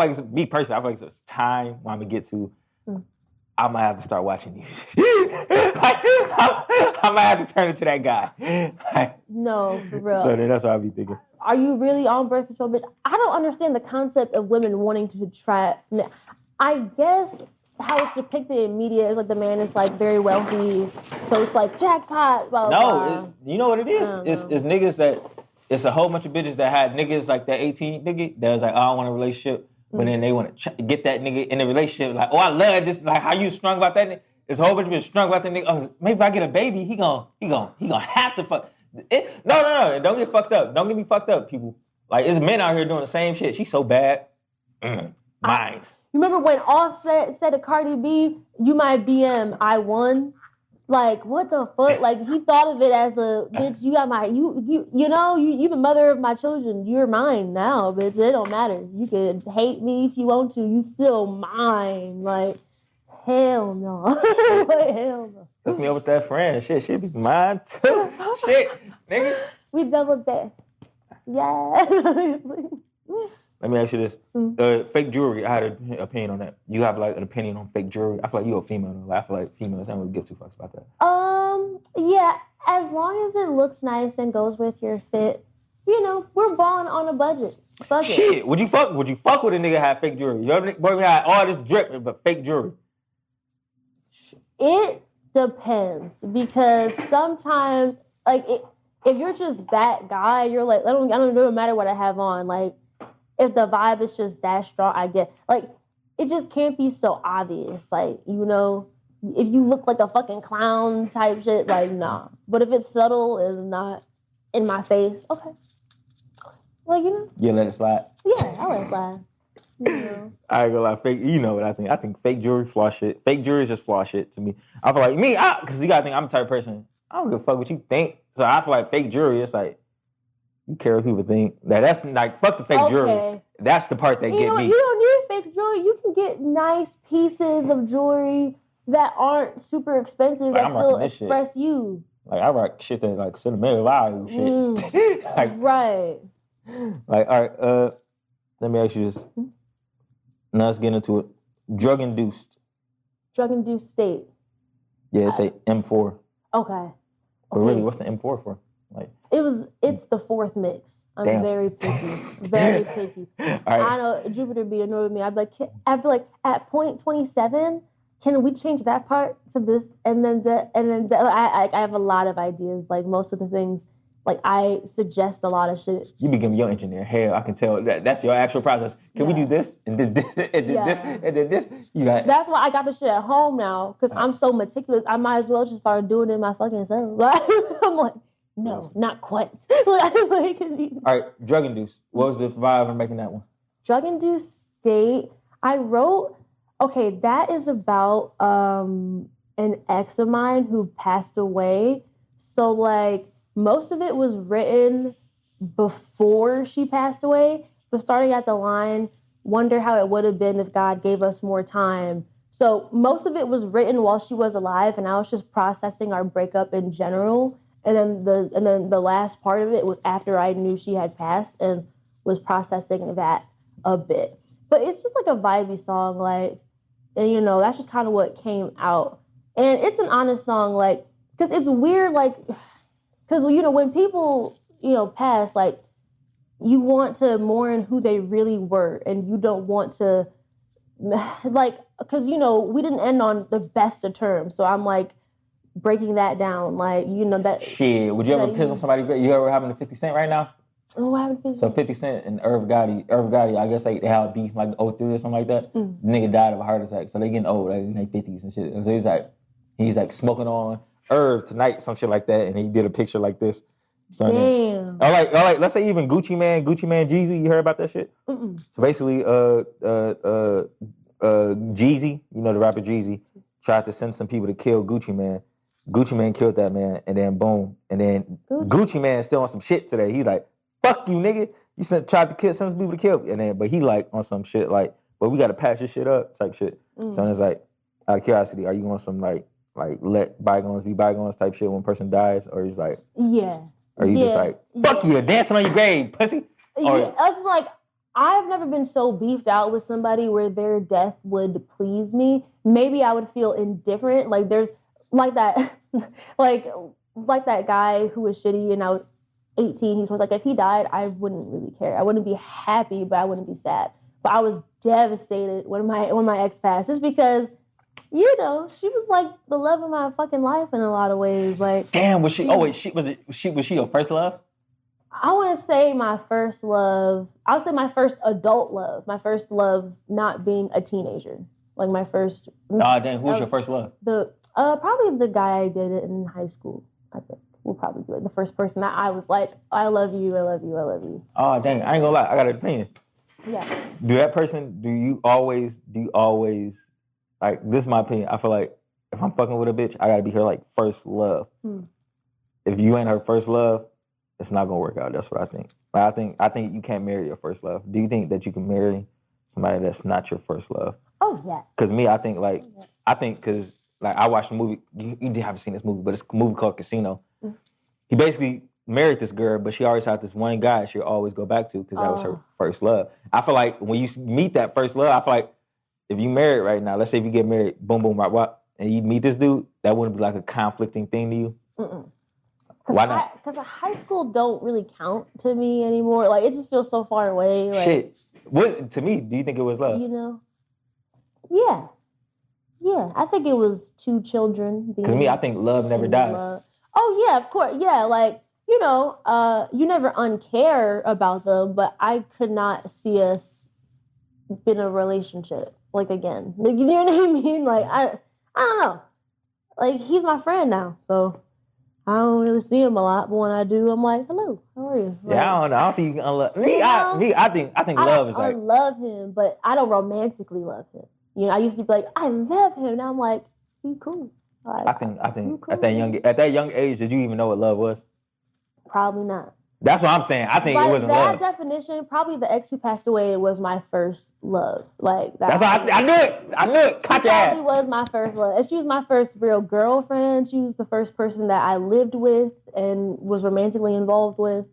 B: it's me personally, I feel like it's time when I'm gonna get to, I might have to start watching these. I might have to turn into that guy.
A: No, for real.
B: So then that's what I'd be thinking.
A: Are you really on birth control, bitch? I don't understand the concept of women wanting to try. I guess how it's depicted in media is like the man is like very wealthy, so it's like jackpot. Blah, blah.
B: You know what it is? It's niggas that, it's a whole bunch of bitches that had niggas like that 18 nigga that was like, oh, I want a relationship, but then they want to get that nigga in a relationship. Like, oh, I love this. Like, how you strung about that nigga? There's a whole bunch of bitches strung about that nigga. Oh, maybe if I get a baby, he gonna have to fuck. No. Don't get fucked up. Don't get me fucked up, people. Like, there's men out here doing the same shit. She's so bad. Minds.
A: You remember when Offset said to Cardi B, "You my BM, I won"? Like, what the fuck? Like, he thought of it as a bitch. You got my you the mother of my children. You're mine now, bitch. It don't matter. You could hate me if you want to. You still mine. Like, hell no. Like, hell no.
B: Hook me up with that friend. Shit be mine too. Shit, nigga.
A: We double that. Yeah.
B: Let me ask you this. Fake jewelry, I had an opinion on that. You have like an opinion on fake jewelry? I feel like you're a female. Like, I feel like females don't really give two fucks about that.
A: Yeah, as long as it looks nice and goes with your fit, you know, we're balling on a budget. Fuck
B: Shit,
A: it.
B: would you fuck with a nigga have fake jewelry? You know, boy, we had all this drip, but fake jewelry.
A: It depends, because sometimes, like, if you're just that guy, you're like, I don't know, matter what I have on, like, if the vibe is just that strong, I get, like, it just can't be so obvious. Like, you know, if you look like a fucking clown type shit, like, nah. But if it's subtle and not in my face, okay. Like, you know.
B: You let it slide?
A: Yeah, I let it slide. You know.
B: I ain't gonna lie, fake, you know what I think. I think fake jewelry, flaw shit. Fake jewelry is just flaw shit to me. I feel like me, because you gotta think I'm the type of person, I don't give a fuck what you think. So I feel like fake jewelry, it's like, you care what people think. That's like, fuck the fake jewelry. That's the part that get me.
A: You don't need fake jewelry. You can get nice pieces of jewelry that aren't super expensive, like, that still express shit. You.
B: Like, I rock shit that like sentimental value shit. Like,
A: right.
B: Like, all right, let me ask you this. Now let's get into it. Drug-induced.
A: Drug-induced state.
B: Yeah, it's a M4.
A: Okay.
B: But really, what's the M4 for? Like,
A: it's the fourth mix. I'm very picky. Very picky. Right. I know Jupiter be annoyed with me. I'd be like, at point 27, can we change that part to this? And then I have a lot of ideas. Like, most of the things, like, I suggest a lot of shit.
B: You be giving your engineer hell. I can tell that's your actual process. Can we do this and then this and then this and then this?
A: That's why I got the shit at home now, because I'm so meticulous. I might as well just start doing it my fucking self. I'm like, no, not quite. All
B: right, drug-induced. What was the vibe in making that one?
A: Drug-induced state. I wrote, that is about an ex of mine who passed away. So, like, most of it was written before she passed away, but starting at the line, wonder how it would have been if God gave us more time. So most of it was written while she was alive, and I was just processing our breakup in general. And then the last part of it was after I knew she had passed and was processing that a bit. But it's just like a vibey song. Like, And, you know, that's just kind of what came out. And it's an honest song, like, because it's weird, like, because, you know, when people, you know, pass, like, you want to mourn who they really were, and you don't want to, like, because, you know, we didn't end on the best of terms. So I'm, like, breaking that down, like, you know, that.
B: Shit, would you ever piss on somebody great? You ever having a 50 Cent right now?
A: Oh, what happened?
B: So 50 Cent and Irv Gotti, I guess they had beef like 03 or something like that. The nigga died of a heart attack. So they getting old, like in their 50s and shit. And so he's like smoking on Irv tonight, some shit like that. And he did a picture like this. So
A: damn.
B: All right, let's say even Gucci Man Jeezy, you heard about that shit? So basically, Jeezy, you know the rapper Jeezy, tried to send some people to kill Gucci Man. Gucci Man killed that man, and then boom. And then Gucci Man is still on some shit today. He's like, fuck you, nigga. You tried to send some people to kill me. And then, but he like on some shit like, but we got to patch this shit up type shit. So it's like, out of curiosity, are you on some like let bygones be bygones type shit when a person dies? Or he's like,
A: yeah.
B: Or you just like, fuck you, dancing on your grave, pussy?
A: Yeah, it's like, I've never been so beefed out with somebody where their death would please me. Maybe I would feel indifferent. Like there's like that, like that guy who was shitty and I was 18. He's like, if he died, I wouldn't really care. I wouldn't be happy, but I wouldn't be sad. But I was devastated when my ex passed, just because, you know, she was like the love of my fucking life in a lot of ways. Like,
B: damn, was she? Oh wait, was she your first love?
A: I want to say my first love. I would say my first adult love. My first love, not being a teenager. Like my first.
B: Oh damn, who was your first love?
A: Probably the guy I dated in high school. I think will probably be like the first person that I was like, I love you, I love you, I love you.
B: Oh dang, I ain't gonna lie, I got an opinion.
A: Yeah.
B: Do you always like, this is my opinion. I feel like if I'm fucking with a bitch, I gotta be her like first love. If you ain't her first love, it's not gonna work out. That's what I think. Like, I think you can't marry your first love. Do you think that you can marry somebody that's not your first love?
A: Oh yeah.
B: Cause me, I think cause like I watched a movie, you haven't seen this movie, but it's a movie called Casino. He basically married this girl, but she always had this one guy she'll always go back to because that was her first love. I feel like when you meet that first love, I feel like if you married right now, let's say if you get married, boom, boom, wop, wop, and you meet this dude, that wouldn't be like a conflicting thing to you? Why not? Because
A: high school don't really count to me anymore. Like, it just feels so far away. Like,
B: shit. What, to me, do you think it was love?
A: You know? Yeah. Yeah, I think it was two children.
B: Because me, I think love never dies.
A: Oh, yeah, of course. Yeah, like, you know, you never uncare about them, but I could not see us in a relationship, like, again. Like, you know what I mean? Like, I don't know. Like, he's my friend now, so I don't really see him a lot, but when I do, I'm like, hello, how are you? Like,
B: yeah, I don't know. I don't think you can unlove me. I think love is like,
A: I love him, but I don't romantically love him. You know, I used to be like, I love him. Now I'm like, he's cool. Like,
B: I think cool. At that young age, did you even know what love was?
A: Probably not.
B: That's what I'm saying. I think it wasn't love.
A: That definition, probably the ex who passed away was my first love. Like
B: that's why I knew it. I knew it. Caught your ass.
A: She was my first love, and she was my first real girlfriend. She was the first person that I lived with and was romantically involved with.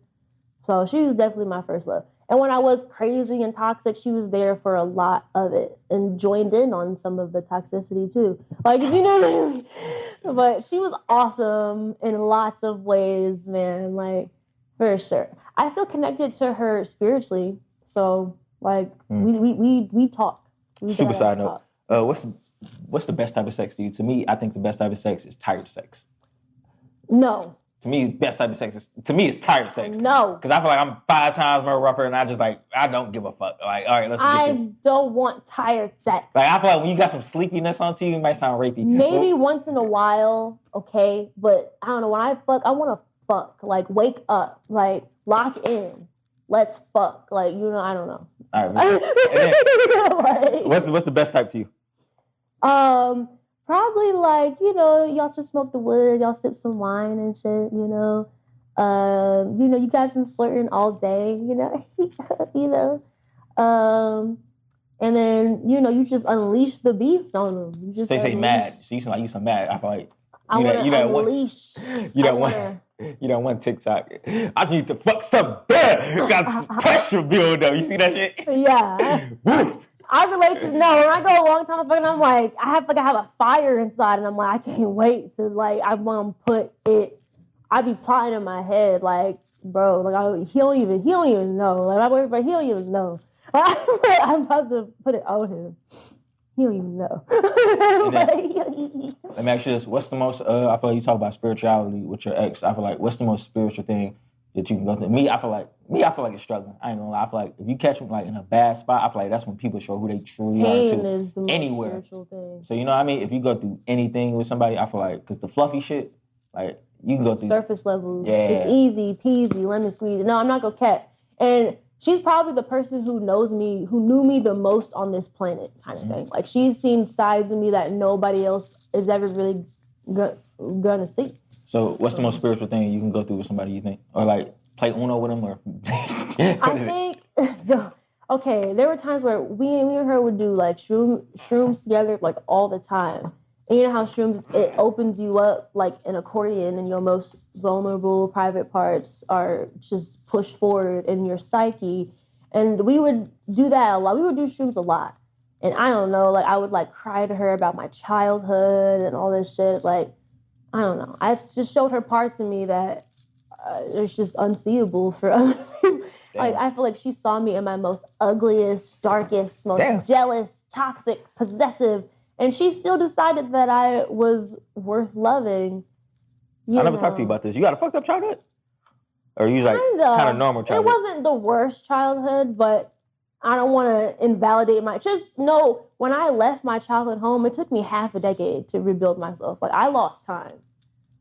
A: So she was definitely my first love. And when I was crazy and toxic, she was there for a lot of it and joined in on some of the toxicity too. Like, you know what I mean? But she was awesome in lots of ways, man. Like, for sure. I feel connected to her spiritually. So, like, we talk.
B: Super side note. What's the best type of sex to you? To me, I think the best type of sex is tired sex.
A: No.
B: To me, best type of sex is tired sex.
A: No.
B: Because I feel like I'm 5 times more rougher and I don't give a fuck. Like, all right, let's get this.
A: I don't want tired sex.
B: Like, I feel like when you got some sleepiness onto you, it might sound rapey.
A: Maybe once in a while, okay, but I don't know. When I fuck, I want to fuck. Like, wake up. Like, lock in. Let's fuck. Like, you know, I don't know.
B: All right. Then, like, what's the best type to you?
A: Probably like, you know, y'all just smoke the wood, y'all sip some wine and shit, you know. You guys been flirting all day, you know, you know. And then, you know, you just unleash the beast on them. You just
B: say mad. So you sound like you some mad. I feel like
A: you
B: don't want TikTok. I need to fuck some bad. Got some pressure build up. You see that shit?
A: Yeah.
B: Woof.
A: I relate to when I go a long time fucking, I'm like, I have a fire inside, and I'm like, I can't wait to I want to put it. I be plotting in my head like, bro, like he don't even know. Like my boyfriend, he don't even know. I'm about to put it on him. He don't even know.
B: Let me ask you this: what's the most? I feel like you talk about spirituality with your ex. I feel like what's the most spiritual thing that you can go through? I feel like it's struggling. I ain't gonna lie. I feel like if you catch them like in a bad spot, I feel like that's when people show who they truly are
A: Pain
B: too.
A: is the most
B: anywhere.
A: Spiritual thing.
B: So you know what I mean? If you go through anything with somebody, I feel like because the fluffy shit, like you can go through
A: surface level.
B: Yeah,
A: it's easy peasy, lemon squeezy. No, I'm not gonna cat. And she's probably the person who knew me the most on this planet, kind of thing. Like she's seen sides of me that nobody else is ever really gonna see.
B: So, what's the most spiritual thing you can go through with somebody? You think, or like play Uno with them, or
A: I think. Okay, there were times where me and her would do like shrooms together like all the time. And you know how shrooms, it opens you up like an accordion, and your most vulnerable private parts are just pushed forward in your psyche. And we would do that a lot. We would do shrooms a lot. And I don't know, like I would like cry to her about my childhood and all this shit. Like, I don't know. I just showed her parts of me that it's just unseeable for other people. Like, I feel like she saw me in my most ugliest, darkest, most jealous, toxic, possessive. And she still decided that I was worth loving.
B: I never talked to you about this. You got a fucked up childhood? Or you like kind of normal childhood?
A: It wasn't the worst childhood, but I don't want to invalidate just know when I left my childhood home, it took me half a decade to rebuild myself. Like, I lost time.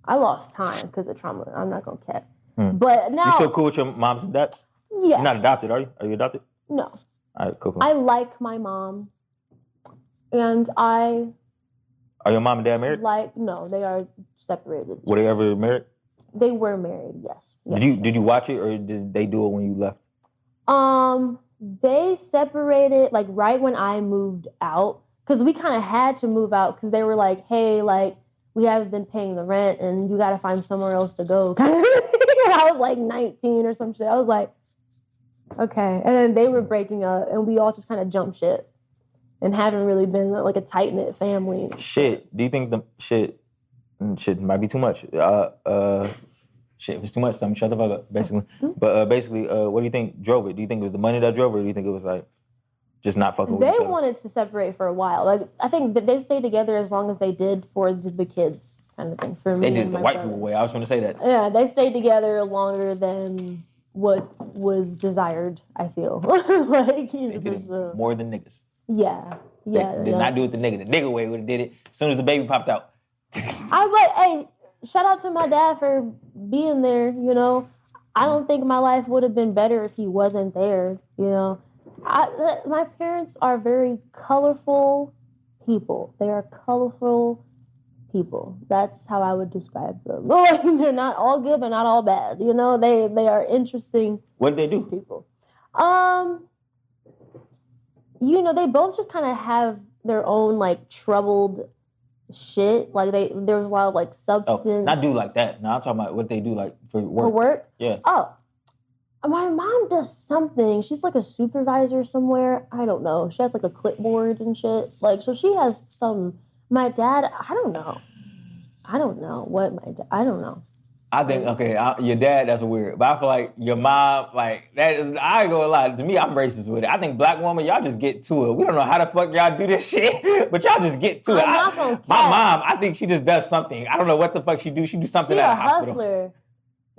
A: Because of trauma. I'm not going to cap. But now... You
B: still cool with your moms and dads?
A: Yeah.
B: You're not adopted, are you? Are you adopted?
A: No.
B: All right, cool.
A: I like my mom. And I...
B: Are your mom and dad married?
A: No, they are separated.
B: Were they ever married?
A: They were married, yes.
B: Did you watch it, or did they do it when you left?
A: They separated like right when I moved out, because we kind of had to move out because they were like, hey, like we haven't been paying the rent and you got to find somewhere else to go. And I was like 19 or some shit. I was like, okay. And then they were breaking up and we all just kind of jumped ship and haven't really been like a tight-knit family.
B: Shit. Do you think the shit might be too much? Shit, if it's too much, tell me shut the fuck up, basically. Mm-hmm. But basically, what do you think drove it? Do you think it was the money that drove it, or do you think it was like just not fucking with each other?
A: They wanted to separate for a while. Like, I think that they stayed together as long as they did for the kids, kind of thing. For me,
B: they did it the white people way. I was going to say that.
A: Yeah, they stayed together longer than what was desired, I feel. Like,
B: they did it more than niggas.
A: Yeah.
B: They did not do it the nigga. The nigga way would have did it as soon as the baby popped out.
A: I was like, hey, shout out to my dad for being there, you know. I don't think my life would have been better if he wasn't there, you know. My parents are very colorful people. They are colorful people. That's how I would describe them. They're not all good, but not all bad. You know, they are interesting.
B: What did they do?
A: People. You know, they both just kind of have their own like troubled shit. Like there was a lot of like substance.
B: Oh, not do like that. No, I'm talking about what they do like for work.
A: For work?
B: Yeah.
A: Oh. My mom does something. She's like a supervisor somewhere. I don't know. She has like a clipboard and shit. Like, so she has some. My dad, I don't know. I don't know.
B: I think, okay, your dad, that's weird. But I feel like your mom, like, that is, I ain't gonna lie, to me, I'm racist with it. I think black woman, y'all just get to it. We don't know how the fuck y'all do this shit, but y'all just get to it. My mom, I think she just does something. I don't know what the fuck she do. She do something at a hospital.
A: Hustler.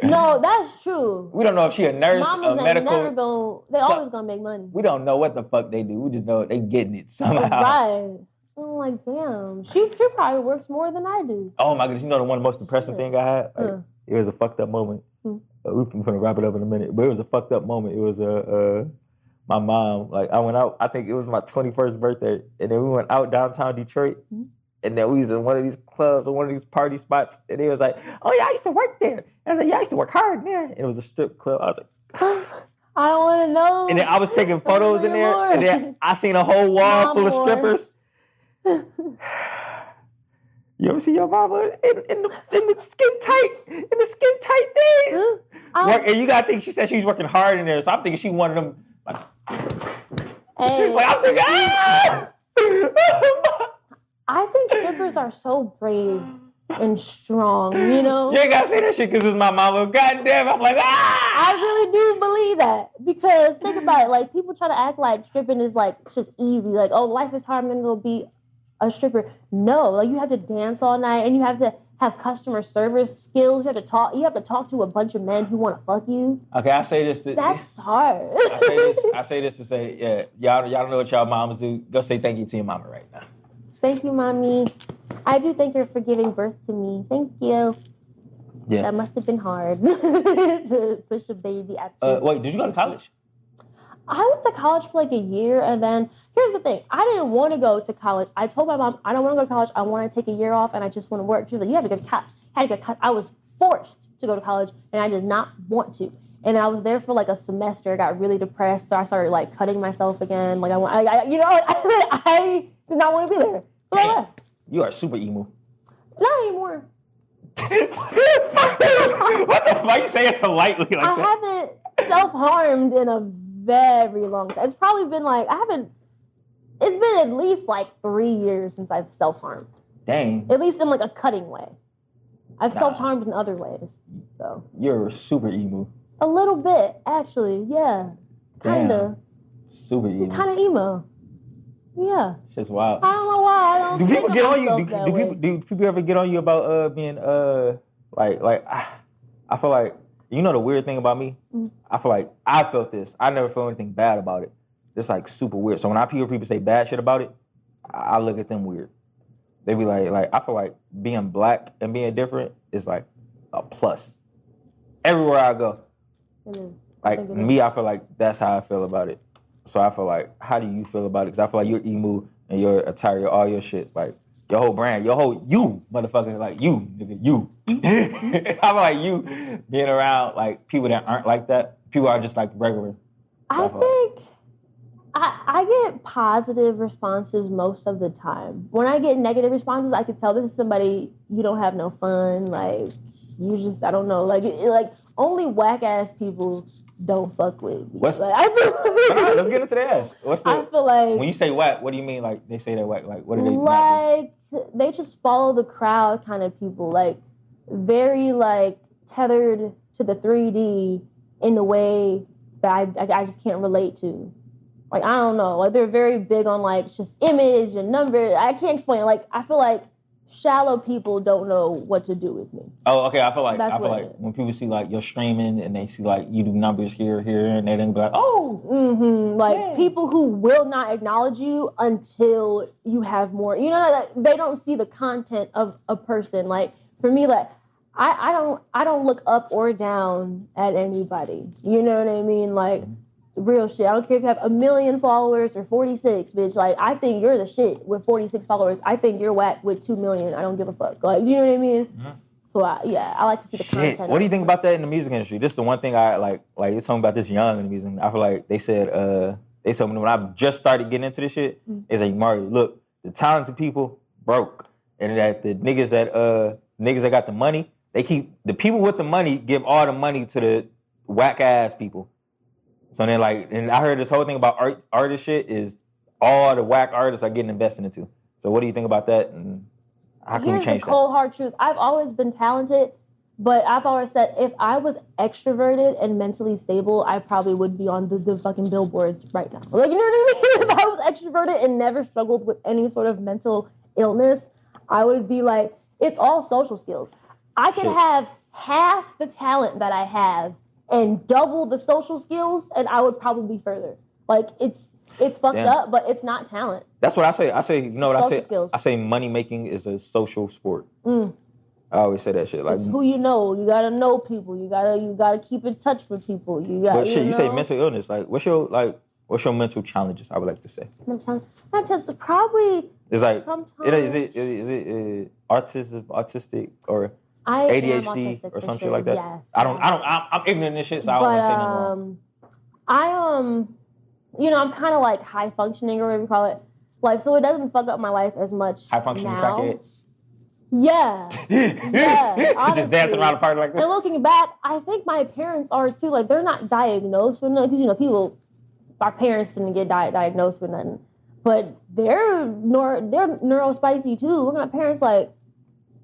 A: No, that's true.
B: We don't know if she a nurse,
A: Mamas
B: a medical.
A: Always gonna make money.
B: We don't know what the fuck they do. We just know they getting it somehow.
A: Right. I'm like, damn. She probably works more than I do.
B: Oh my goodness, you know the one of the most depressing thing I had? Like, it was a fucked up moment. We're gonna wrap it up in a minute, but it was a fucked up moment. It was my mom, like I went out, I think it was my 21st birthday, and then we went out downtown Detroit, and then we was in one of these clubs or one of these party spots, and they was like, oh yeah, I used to work there. And I was like, yeah, I used to work hard there. And it was a strip club. I was like,
A: I don't want to know.
B: And then I was taking photos in there, and then I seen a whole wall full of strippers. You ever see your mama in the skin tight thing? And you gotta think she said she was working hard in there, so I'm thinking she one of them. Like,
A: Hey,
B: Like, I'm thinking,
A: I think strippers are so brave and strong, you know?
B: You ain't gotta say that shit because it's my mama. God damn, I'm like,
A: I really do believe that. Because think about it, like people try to act like stripping is like it's just easy. Like, oh, life is hard, I'm gonna go be a stripper. No, like you have to dance all night and you have to have customer service skills. You have to talk to a bunch of men who want to fuck you.
B: okay, I say this to
A: That's hard.
B: I say this to say, yeah, y'all don't know what y'all mamas do. Go say thank you to your mama right now.
A: Thank you, mommy. I do thank her for giving birth to me. Thank you.
B: Yeah.
A: That must have been hard to push a baby at you.
B: Wait, did you go to college?
A: I went to college for like a year, and then here's the thing. I didn't want to go to college. I told my mom, I don't want to go to college. I want to take a year off, and I just want to work. She was like, you have to go to college. I was forced to go to college, and I did not want to. And I was there for like a semester. I got really depressed, so I started like cutting myself again. Like I did not want to be there. So I left.
B: You are super emo.
A: Not anymore.
B: What the fuck? You say it so lightly like
A: I
B: that?
A: haven't self-harmed in a very long time. It's probably been like, it's been at least like 3 years since I've self-harmed.
B: Dang.
A: At least in like a cutting way. I've self-harmed in other ways. So
B: You're super emo.
A: a little bit, actually, yeah. Kinda.
B: Super emo.
A: Kinda emo. Yeah.
B: Shit's wild.
A: I don't know why. I don't
B: Do people
A: think
B: get
A: of
B: on you?
A: myself
B: Do people ever get on you about being I feel like, you know the weird thing about me?
A: Mm-hmm.
B: I feel like I felt this. I never felt anything bad about it. It's like super weird. So when I hear people say bad shit about it, I look at them weird. They be like I feel like being black and being different is like a plus. Everywhere I go.
A: It is.
B: Like me, I feel like that's how I feel about it. So I feel like, how do you feel about it? Because I feel like you're emo and your attire, all your shit, like your whole brand, you, motherfucker, like you, nigga, you. I feel like you being around like people that aren't like that. People are just like regular.
A: I think I get positive responses most of the time. When I get negative responses, I can tell this is somebody, you don't have no fun. Like, you just, I don't know. Like only whack ass people don't fuck with me.
B: Let's get into the ass.
A: I feel like
B: when you say whack, what do you mean? Like they say they're whack. Like what do they
A: like? They just follow the crowd kind of people. Like very like tethered to the 3D in a way that I just can't relate to. Like I don't know. Like they're very big on like just image and numbers. I can't explain it. Like I feel like shallow people don't know what to do with me.
B: Oh, okay. I feel like
A: when
B: people see like you're streaming and they see like you do numbers here, and they then be like, oh,
A: like people who will not acknowledge you until you have more. You know, like, they don't see the content of a person. Like for me, like I don't look up or down at anybody. You know what I mean? Like. Real shit. I don't care if you have 1 million followers or 46, bitch. Like, I think you're the shit with 46 followers. I think you're whack with 2 million. I don't give a fuck. Like, do you know what I mean? Mm-hmm. So, I like to see the content.
B: What do you think about that in the music industry? This is the one thing I like. Like, it's talking about this young in the music. I feel like they told me when I just started getting into this shit, it's like, Mario, look, the talented people broke. And that the niggas that got the money, the people with the money give all the money to the whack ass people. So then, and I heard this whole thing about artist shit is all the whack artists are getting invested into. So what do you think about that? And how can we change that? Here's
A: the cold hard truth. I've always been talented, but I've always said if I was extroverted and mentally stable, I probably would be on the fucking billboards right now. Like, you know what I mean? If I was extroverted and never struggled with any sort of mental illness, I would be like, it's all social skills. I can have half the talent that I have and double the social skills, and I would probably be further. Like, it's fucked up, but it's not talent.
B: That's what I say. I say, you know what
A: social
B: I say?
A: Skills.
B: I say money making is a social sport. I always say that shit. Like,
A: it's who you know. You gotta know people. You gotta keep in touch with people.
B: You say mental illness. Like, what's your mental challenges? I would like to say.
A: Not just probably.
B: It's like
A: sometimes.
B: Is it autistic or ADHD or some shit like that?
A: Yes.
B: I'm ignorant in this shit, so I don't want to say nothing wrong.
A: I'm kind of like high functioning or whatever you call it. Like, so it doesn't fuck up my life as much.
B: High functioning crackhead.
A: Yeah. Yeah.
B: Just dancing around the party like this.
A: And looking back, I think my parents are too. Like, they're not diagnosed with it because people our parents didn't get diagnosed with nothing. But they're neurospicy too. Look at my parents like,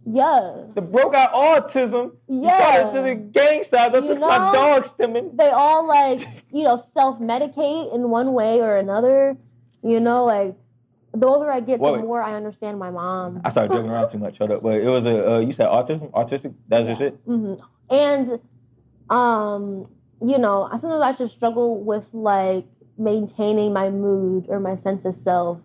A: yeah.
B: The bro got autism.
A: Yeah.
B: You got to the gang size. That's just my dog stimming.
A: They all like, self-medicate in one way or another. Like the older I get, the more I understand my mom.
B: I started joking around too much. Hold up. But it was you said autistic? That's just it?
A: Mm-hmm. And, sometimes I just struggle with like maintaining my mood or my sense of self.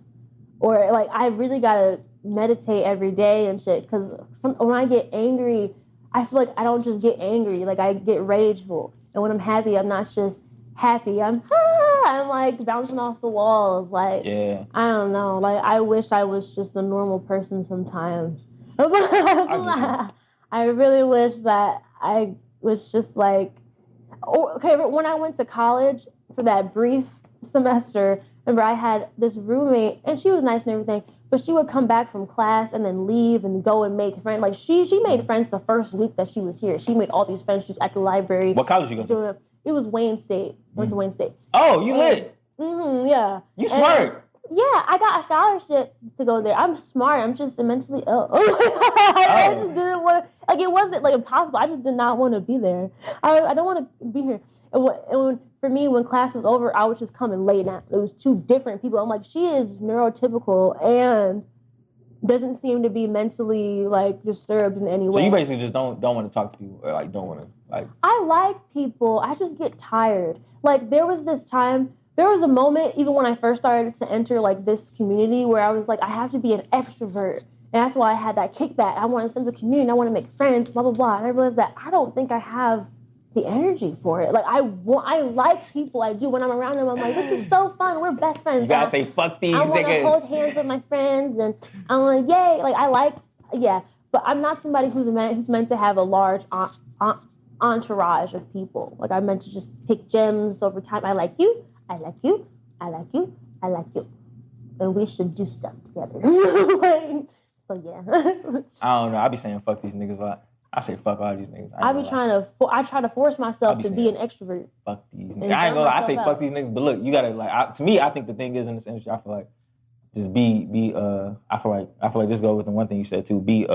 A: Or like I really got to meditate every day and shit. Because when I get angry, I feel like I don't just get angry. Like I get rageful. And when I'm happy, I'm not just happy. I'm like bouncing off the walls. Like, I don't know. Like I wish I was just a normal person sometimes. I really wish that I was just like, okay, but when I went to college for that brief semester, remember I had this roommate and she was nice and everything, but she would come back from class and then leave and go and make friends. Like she made friends the first week that she was here. She made all these friends at the library.
B: What college you go to?
A: It was Wayne State. Went to Wayne State.
B: Oh, you lit.
A: Mm-hmm, yeah.
B: You smart.
A: Yeah, I got a scholarship to go there. I'm smart. I'm just mentally ill. I just didn't want to, like, it wasn't like impossible. I just did not want to be there. I don't want to be here. And for me, when class was over, I would just come and lay down. It was two different people. I'm like, she is neurotypical and doesn't seem to be mentally like disturbed in any way.
B: So you basically just don't want to talk to people or like don't want to like.
A: I like people. I just get tired. Like there was a moment even when I first started to enter like this community where I was like, I have to be an extrovert. And that's why I had that kickback. I want a sense of community. I want to make friends, blah, blah, blah. And I realized that I don't think I have the energy for it. Like I like people. I do. When I'm around them, I'm like, this is so fun. We're best friends.
B: You gotta say, fuck these niggas. I
A: want to hold hands with my friends. And I'm like, yay. Like but I'm not somebody who's meant to have a large entourage of people. Like I'm meant to just pick gems over time. I like you. I like you. I like you. I like you. And we should do stuff together. So yeah.
B: I don't know. I be saying fuck these niggas a lot. I say fuck all these niggas.
A: I try to force myself to be an extrovert.
B: Fuck these niggas. I ain't gonna lie. I say fuck these niggas, but look, you gotta like. To me, I think the thing is in this industry, I feel like just be. I feel like just go with the one thing you said too. Be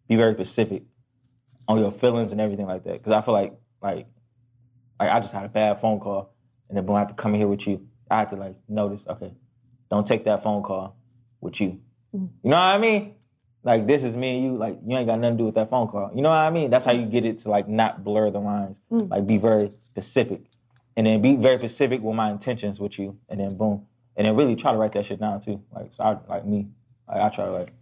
B: very specific on your feelings and everything like that. Because I feel like I just had a bad phone call, and then when I have to come in here with you, I have to like notice. Okay, don't take that phone call with you. Mm-hmm. You know what I mean? Like, this is me and you. Like, you ain't got nothing to do with that phone call. You know what I mean? That's how you get it to, like, not blur the lines. Mm. Like, be very specific. And then be very specific with my intentions with you. And then, boom. And then really try to write that shit down, too. Like, so I try to, like,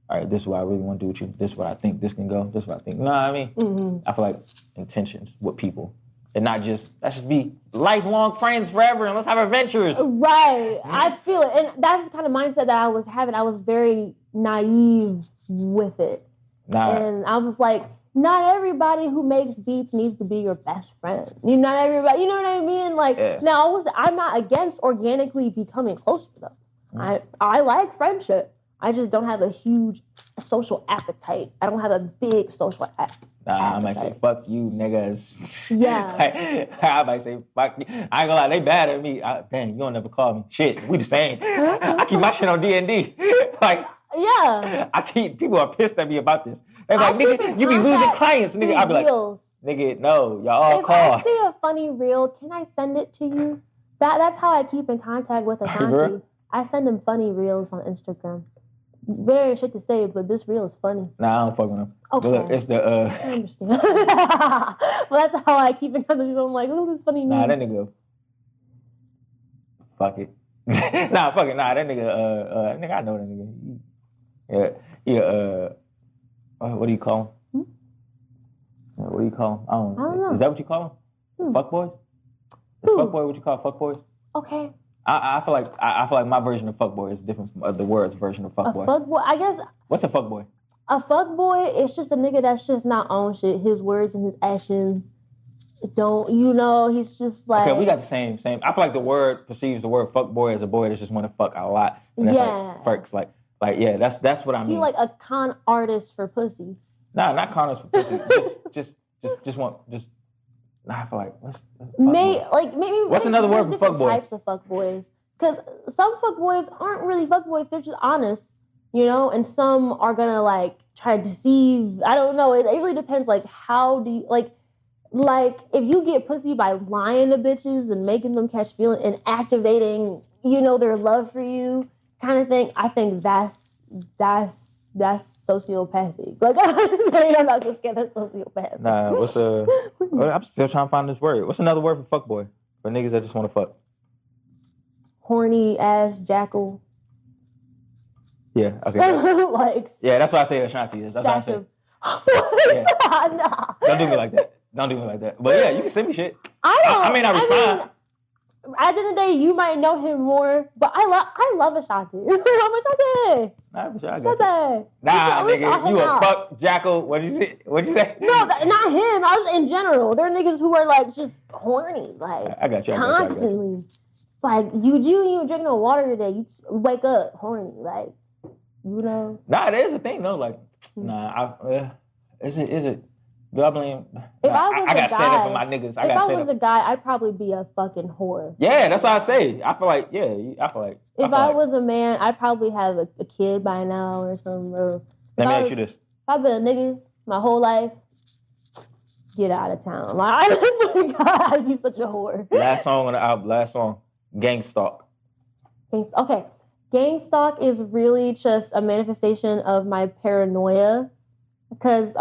B: all right, this is what I really want to do with you. This is what I think this can go. This is what I think. You know what I mean? Mm-hmm. I feel like intentions with people. And not just, let's just be lifelong friends forever and let's have adventures.
A: Right. I feel it. And that's the kind of mindset that I was having. I was very naive with it. And I was like, not everybody who makes beats needs to be your best friend. Not everybody, you know what I mean? Like, now I'm not against organically becoming close to them. Mm. I like friendship. I just don't have a huge social appetite. I don't have a big social appetite.
B: I might say, fuck you, niggas.
A: Yeah.
B: I might say, fuck you. I ain't gonna lie, they bad at me. Dang, you don't never call me. Shit, we the same. I keep my shit on D&D. Like,
A: yeah.
B: People are pissed at me about this. They're like, nigga, you be losing clients. Nigga, I be like, nigga, no, y'all all call.
A: If I see a funny reel, can I send it to you? That's how I keep in contact with Ashanti. I send him funny reels on Instagram. Very shit to say, but this reel is funny.
B: Nah, I don't fuck with him. Okay. But look, it's the
A: I understand. Well, that's how I keep in contact with people. I'm like, look at this funny
B: Nah, that nigga. Fuck it. Nah, fuck it. Nah, that nigga. Nigga, I know that nigga. What do you call him? What do you call him? I don't know. Is that what you call him? Fuckboys? Is fuckboy what you call fuckboys?
A: Okay.
B: I feel like my version of fuckboy is different from the word's version of fuckboy.
A: A fuckboy, I guess.
B: What's a fuckboy?
A: A fuckboy is just a nigga that's just not on shit. His words and his actions don't, he's just like.
B: Okay, we got the same. I feel like the word perceives the word fuckboy as a boy that just want to fuck a lot. And that's like perks. Like yeah, that's what I mean.
A: He like a con artist for pussy.
B: Nah, not con artist for pussy. just Nah, I feel like what's
A: maybe
B: what's another word for
A: different
B: fuckboy?
A: types of fuckboys. Because some fuckboys aren't really fuckboys; they're just honest, you know. And some are gonna like try to deceive. I don't know. It really depends. Like, how do you like if you get pussy by lying to bitches and making them catch feeling and activating, you know, their love for you, kind of thing. I think that's sociopathic. Like, I'm not gonna get that sociopathic.
B: Nah, I'm still trying to find this word. What's another word for fuckboy? For niggas that just want to fuck.
A: Horny ass jackal.
B: Yeah, okay. Yeah, that's why I say Ashanti. That's why I say. Yeah.
A: Nah.
B: Don't do me like that. Don't do me like that. But yeah, you can send me shit. I may not respond.
A: At the end of the day, you might know him more, but I love Ashanti. Ashanti.
B: Nah, nigga, you a fuck jackal. What'd you say?
A: No, not him. I was in general. There are niggas who are like just horny, like
B: I got you.
A: constantly. It's like you even drink no water today. You wake up horny, like, you know.
B: Nah, there's a thing though. Like, is it? Do I blame?
A: If I
B: gotta stand up for my niggas.
A: If I was a guy, I'd probably be a fucking whore.
B: Yeah, that's what I say. I feel like.
A: If I was a man, I'd probably have a kid by now or something.
B: Let me ask you this:
A: if I've been a nigga my whole life, get out of town. Like, I swear to God, I'd be such a whore.
B: Last song on the album. Last song, Gang Stalk.
A: Okay, Gang Stalk is really just a manifestation of my paranoia. Because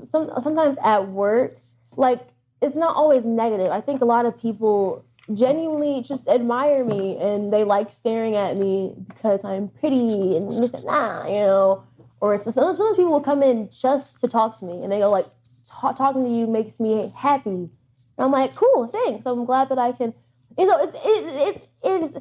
A: sometimes at work, like, it's not always negative. I think a lot of people genuinely just admire me and they like staring at me because I'm pretty and this and that, you know. Or sometimes people will come in just to talk to me and they go like, talking to you makes me happy. And I'm like, cool, thanks. I'm glad that I can, you know, it's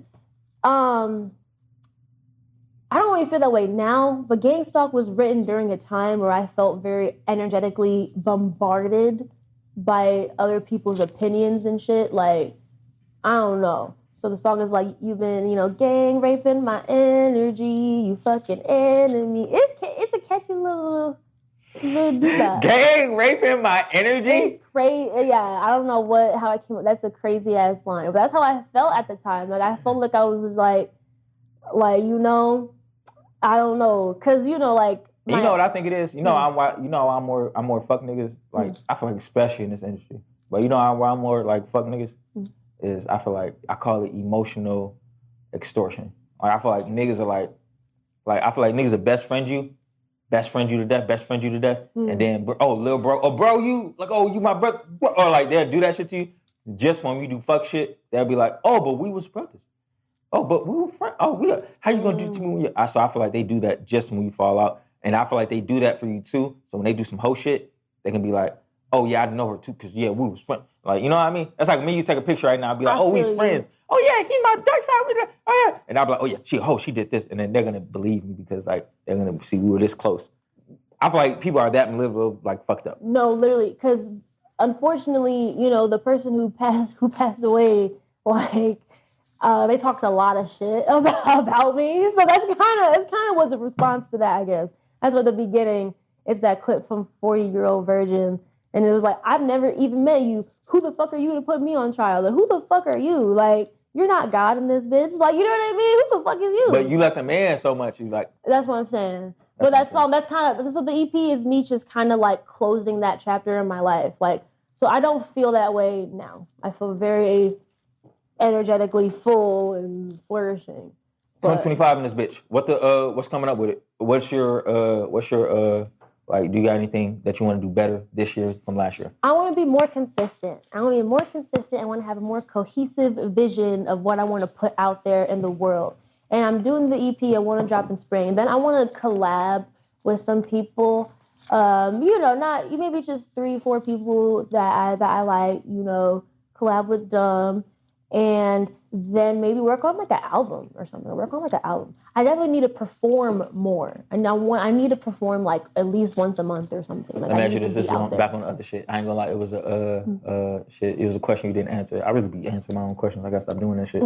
A: I don't really feel that way now, but Gang Stalk was written during a time where I felt very energetically bombarded by other people's opinions and shit. Like, I don't know. So the song is like, you've been, you know, gang raping my energy, you fucking enemy. It's a catchy little do-bop.
B: Gang raping my energy?
A: It's crazy. Yeah, I don't know how I came up. That's a crazy ass line. But that's how I felt at the time. Like, I felt like I was like, you know, I don't know, cause you know, like,
B: you know what I think it is. I'm more fuck niggas. Like, I feel like, especially in this industry, but you know why I'm more like fuck niggas is I feel like I call it emotional extortion. Like, I feel like niggas are like I feel like niggas are best friend you to death, and then little bro, you like, you my brother, or like they'll do that shit to you just when we do fuck shit. They'll be like, but we was brothers. Oh, but we were friends. Oh, how you gonna do to me? So I feel like they do that just when you fall out. And I feel like they do that for you too. So when they do some hoe shit, they can be like, oh yeah, I know her too, because we was friends. Like, you know what I mean? That's like me, you take a picture right now, I'll be like, we friends. Oh yeah, he's my dark side. Oh yeah. And I'll be like, oh yeah, she a hoe, she did this. And then they're gonna believe me because like they're gonna see we were this close. I feel like people are that manipulative, like fucked up.
A: No, literally, because unfortunately, you know, the person who passed away, like, they talked a lot of shit about me, so that's kind of was a response to that, I guess. That's what the beginning is, that clip from 40-Year-Old Virgin, and it was like, I've never even met you. Who the fuck are you to put me on trial? Like, who the fuck are you? Like, you're not God in this bitch. Like, you know what I mean? Who the fuck is you?
B: But you let them in so much, you like.
A: That's what I'm saying. But that song, that's kind of, so the EP is me just kind of like closing that chapter in my life. Like, so I don't feel that way now. I feel very energetically full and flourishing.
B: 2025 in this bitch. What's coming up with it? What's your like, do you got anything that you want to do better this year from last year?
A: I want to be more consistent. I want to have a more cohesive vision of what I want to put out there in the world. And I'm doing the EP I want to drop in spring. Then I want to collab with some people. You know, not maybe just 3-4 people that I like, you know, collab with them. And then maybe work on like an album or something. I definitely need to perform more. And I need to perform like at least once a month or something. Like,
B: imagine this is back on the other shit. I ain't gonna lie, it was shit. It was a question you didn't answer. I really be answering my own questions. I gotta stop doing that shit.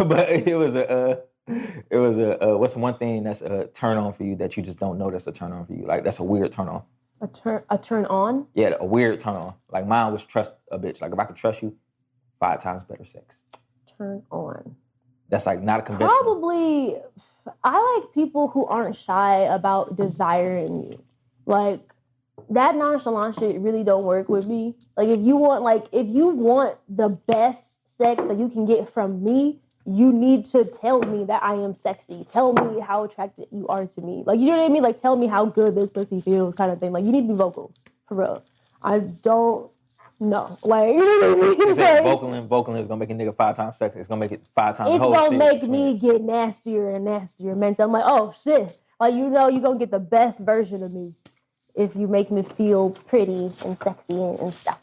B: But it was what's one thing that's a turn on for you that you just don't know that's a turn on for you? Like, that's a weird turn on.
A: A turn on?
B: Yeah, a weird turn on. Like mine was trust a bitch. Like if I could trust you, 5 times better sex.
A: Turn on.
B: That's like not a conventional.
A: Probably, I like people who aren't shy about desiring you. Like, that nonchalant shit really don't work with me. Like, if you want the best sex that you can get from me, you need to tell me that I am sexy. Tell me how attracted you are to me. Like, you know what I mean? Like, tell me how good this pussy feels kind of thing. Like, you need to be vocal. For real. I don't know. Like, you know what I mean?
B: It's like vocaling is gonna make a nigga 5 times sexy. It's gonna make it 5 times.
A: It's gonna make me get nastier and nastier, man. So I'm like, oh shit. Like, you know, you're gonna get the best version of me if you make me feel pretty and sexy and stuff.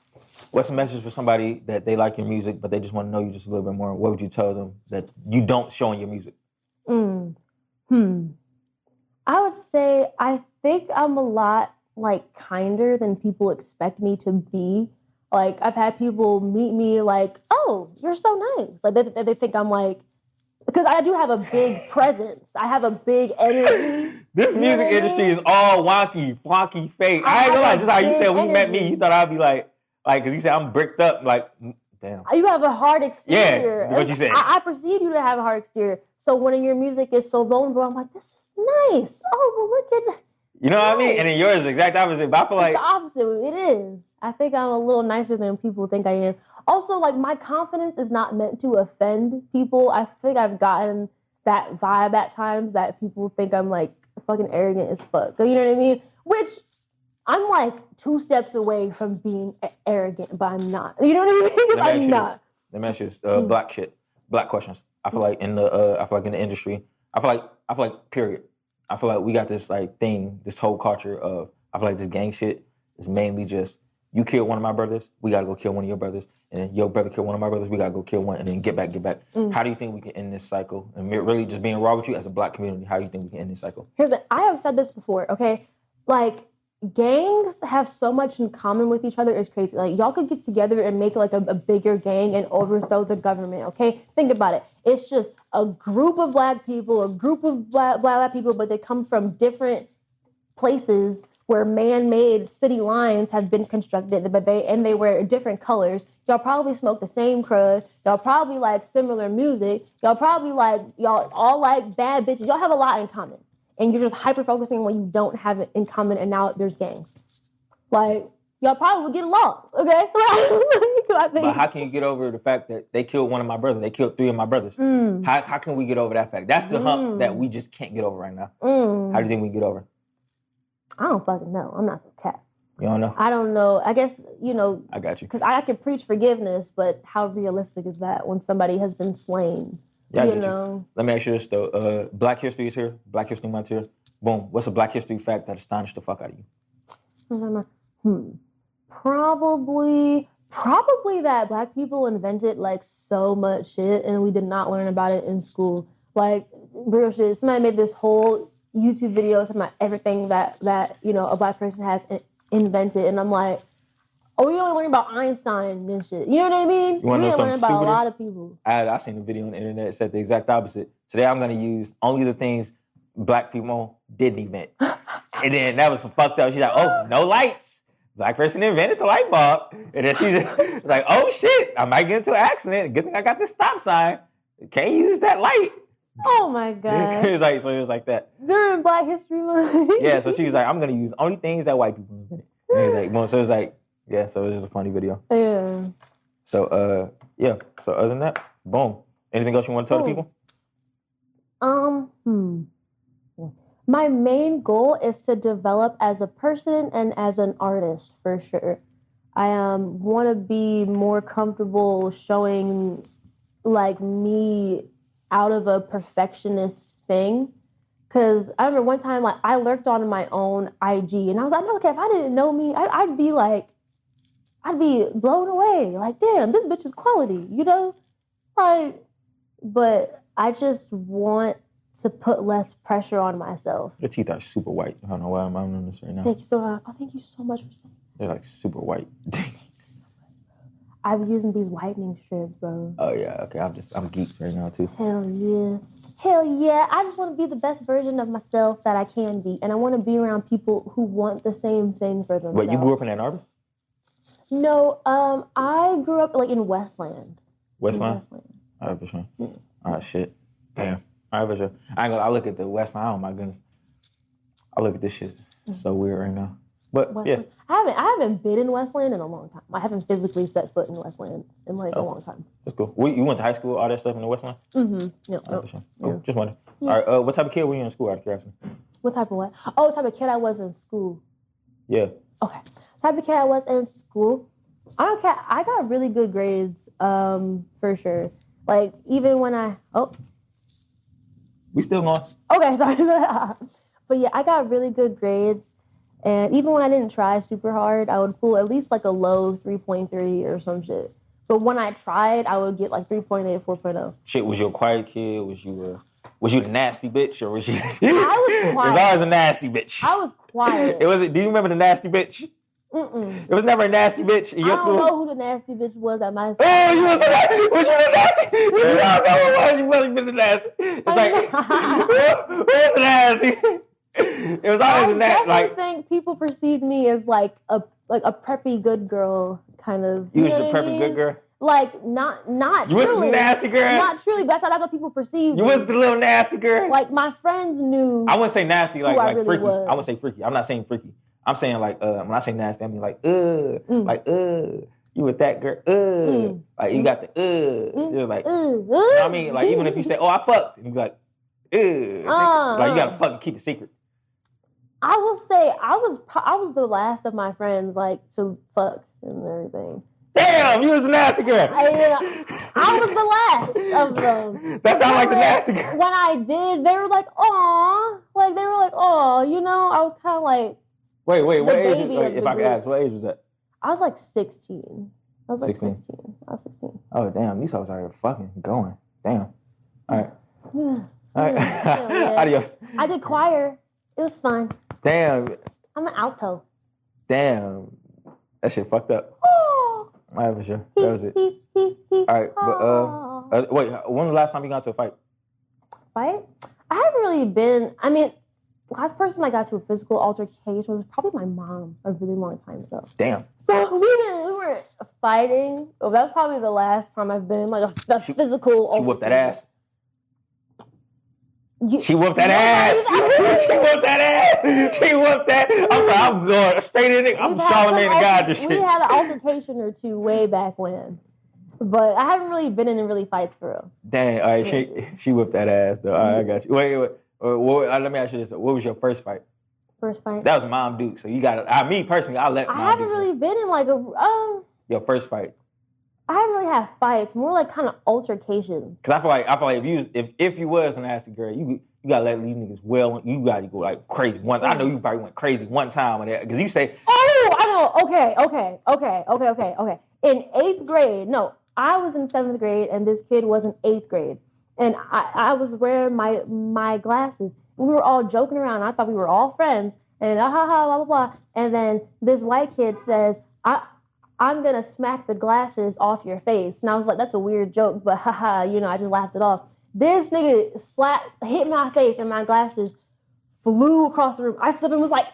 B: What's the message for somebody that they like your music, but they just want to know you just a little bit more? What would you tell them that you don't show in your music?
A: I would say I think I'm a lot like kinder than people expect me to be. Like, I've had people meet me like, oh, you're so nice. Like, they think I'm like, because I do have a big presence. I have a big energy.
B: This music industry is all wonky, fake. I ain't gonna lie, just how you said when you met me, you thought I'd be like, because you said I'm bricked up, like, damn.
A: You have a hard exterior.
B: Yeah, what you said.
A: I perceive you to have a hard exterior. So when your music is so vulnerable, I'm like, this is nice. Oh, well, look at that.
B: You know what I mean? And then yours is the exact opposite. But I feel like
A: it's the opposite. It is. I think I'm a little nicer than people think I am. Also, like, my confidence is not meant to offend people. I think I've gotten that vibe at times that people think I'm like fucking arrogant as fuck. You know what I mean? Which I'm like 2 steps away from being arrogant, but I'm not. You know what I mean? Because I'm not.
B: Let me ask you this. Black questions. I feel like in the industry, I feel like period. I feel like we got this like thing, this whole culture of, I feel like this gang shit is mainly just, you kill one of my brothers, we gotta go kill one of your brothers, and then your brother kill one of my brothers, we gotta go kill one, and then get back. How do you think we can end this cycle? And really just being raw with you as a black community, how do you think we can end this cycle?
A: I have said this before, okay? Like, gangs have so much in common with each other, it's crazy. Like, y'all could get together and make like a bigger gang and overthrow the government, okay? Think about it. It's just a group of black people, black people, but they come from different places where man-made city lines have been constructed, but they wear different colors. Y'all probably smoke the same crud. Y'all probably like similar music. Y'all all like bad bitches. Y'all have a lot in common. And you're just hyper-focusing on what you don't have in common, and now there's gangs. Like, y'all probably would get along, okay?
B: But how can you get over the fact that they killed one of my brothers? They killed 3 of my brothers. How can we get over that fact? That's the hump that we just can't get over right now. How do you think we get over?
A: I don't fucking know. I'm not the cat.
B: You don't know?
A: I don't know. I guess,
B: I got you.
A: Because I can preach forgiveness, but how realistic is that when somebody has been slain?
B: Yeah, you know? Let me ask you this, though. Black History is here. Black History Month here. Boom. What's a Black History fact that astonished the fuck out of
A: you? Probably that black people invented like so much shit and we did not learn about it in school. Like, real shit. Somebody made this whole YouTube video talking about everything that a black person has invented, and I'm like, oh, we only learn about Einstein and shit. You know what I mean?
B: We didn't learn about
A: a lot of people.
B: I seen a video on the internet that said the exact opposite. Today I'm going to use only the things black people didn't invent. And then that was some fucked up. She's like, oh, no lights. Black person invented the light bulb. And then she's like, oh shit, I might get into an accident. Good thing I got this stop sign. Can't use that light.
A: Oh my God.
B: It was like that.
A: During Black History Month.
B: Yeah, so she was like, I'm going to use only things that white people invented. And it was like, well, so it was like, yeah, so it was just a funny video.
A: Yeah.
B: So, So other than that, boom. Anything else you want to tell the people?
A: My main goal is to develop as a person and as an artist, for sure. I want to be more comfortable showing, like, me out of a perfectionist thing. Because I remember one time, like, I lurked on my own IG, and I was like, okay, if I didn't know me, I'd be blown away. Like, damn, this bitch is quality, you know? Like, but I just want to put less pressure on myself.
B: Your teeth are super white. I don't know why I'm on this right now.
A: Thank you so much. Oh, thank you so much for saying that.
B: They're like super white.
A: I'm using these whitening strips, bro.
B: Oh yeah, okay. I'm geeked right now too.
A: Hell yeah. Hell yeah. I just want to be the best version of myself that I can be. And I want to be around people who want the same thing for themselves.
B: Wait, you grew up in Ann Arbor?
A: No, I grew up like in Westland.
B: Westland? All right, for sure. Yeah. All right, shit. Damn. All right, for sure. I look at the Westland. Oh my goodness. I look at this shit. It's so weird right now. But
A: Westland.
B: yeah.
A: I haven't been in Westland in a long time. I haven't physically set foot in Westland in like a long time.
B: That's cool. You went to high school, all that stuff in the Westland?
A: Mm-hmm. Yep.
B: For sure. Cool. Yeah. Just wondering.
A: Yeah.
B: All right, what type of kid were you in school, out of curiosity?
A: What type of what? Oh, what type of kid I was in school.
B: Yeah.
A: Okay. Type of kid I was in school. I don't care. I got really good grades, for sure. Like, even when
B: We still going.
A: Okay, sorry. But yeah, I got really good grades. And even when I didn't try super hard, I would pull at least like a low 3.3 or some shit. But when I tried, I would get like 3.8, 4.0.
B: Shit, was you a quiet kid? Was you the nasty bitch, or was you?
A: I was quiet.
B: It was always a nasty bitch.
A: I was quiet.
B: Do you remember the nasty bitch?
A: Mm-mm.
B: It was never a nasty bitch in your school?
A: I don't know who the nasty bitch was at my school.
B: Oh, you was the nasty? Was you the nasty? You don't know who was. You wasn't been the nasty. It's like, who was the nasty? It was always a nasty.
A: I think people perceived me as like a preppy good girl kind of.
B: You was the preppy good girl?
A: Like, not
B: you
A: truly.
B: You was the nasty girl?
A: Not truly, but that's how people perceived
B: you
A: me.
B: You was the little nasty girl?
A: Like, my friends knew.
B: I wouldn't say nasty like
A: really
B: freaky.
A: Was.
B: I wouldn't say freaky. I'm not saying freaky. I'm saying like, when I say nasty, I mean like, you with that girl, like you got the, you're like, you know what I mean? Like, even if you say, oh, I fucked, and you be like, like you gotta fucking keep it secret.
A: I will say, I was the last of my friends, like, to fuck and everything.
B: Damn, you was a nasty girl.
A: I was the last of them.
B: That sounds like the nasty girl.
A: When I did, they were like, aw. Like, they were like, aw, you know? I was kind of like...
B: Wait, what age? If I could ask, what age was that?
A: I was like 16. I was like
B: 16.
A: 16. I was 16.
B: Oh, damn. These hoes are fucking going. Damn. All right.
A: Yeah.
B: All right.
A: Yeah.
B: Adios.
A: I did choir. It was fun.
B: Damn.
A: I'm an alto.
B: Damn. That shit fucked up.
A: Oh.
B: All right, for sure. That was it. All right. But, wait. When was the last time you got to a fight?
A: Fight? I haven't really been... I mean... Last person I got to a physical altercation was probably my mom a really long time ago.
B: Damn.
A: So we were fighting. Oh, that was probably the last time I've been like a physical altercation.
B: She whooped that ass. She whooped that ass. She whooped that ass. She whooped that. I'm sorry. I'm going straight in it. I'm Charlamagne the God. This shit.
A: We had an altercation or two way back when. But I haven't really been in really fights for real.
B: Dang. All right. She whooped that ass, though. All right, I got you. Wait. Let me ask you this. What was your first fight?
A: First fight?
B: That was Mom Duke. So you got it. Me personally, I
A: haven't really been in like
B: your first fight.
A: I haven't really had fights. More like kind of altercations.
B: Cause I feel like if you was a nasty girl, you gotta let these niggas you gotta go like crazy once. I know you probably went crazy one time with that. Cause you say,
A: oh, I know. Okay. In 8th grade, no, I was in 7th grade and this kid was in 8th grade. And I was wearing my glasses. We were all joking around. I thought we were all friends. And blah, blah, blah. And then this white kid says, I'm going to smack the glasses off your face. And I was like, that's a weird joke, but I just laughed it off. This nigga hit my face and my glasses flew across the room. I stood up and was like,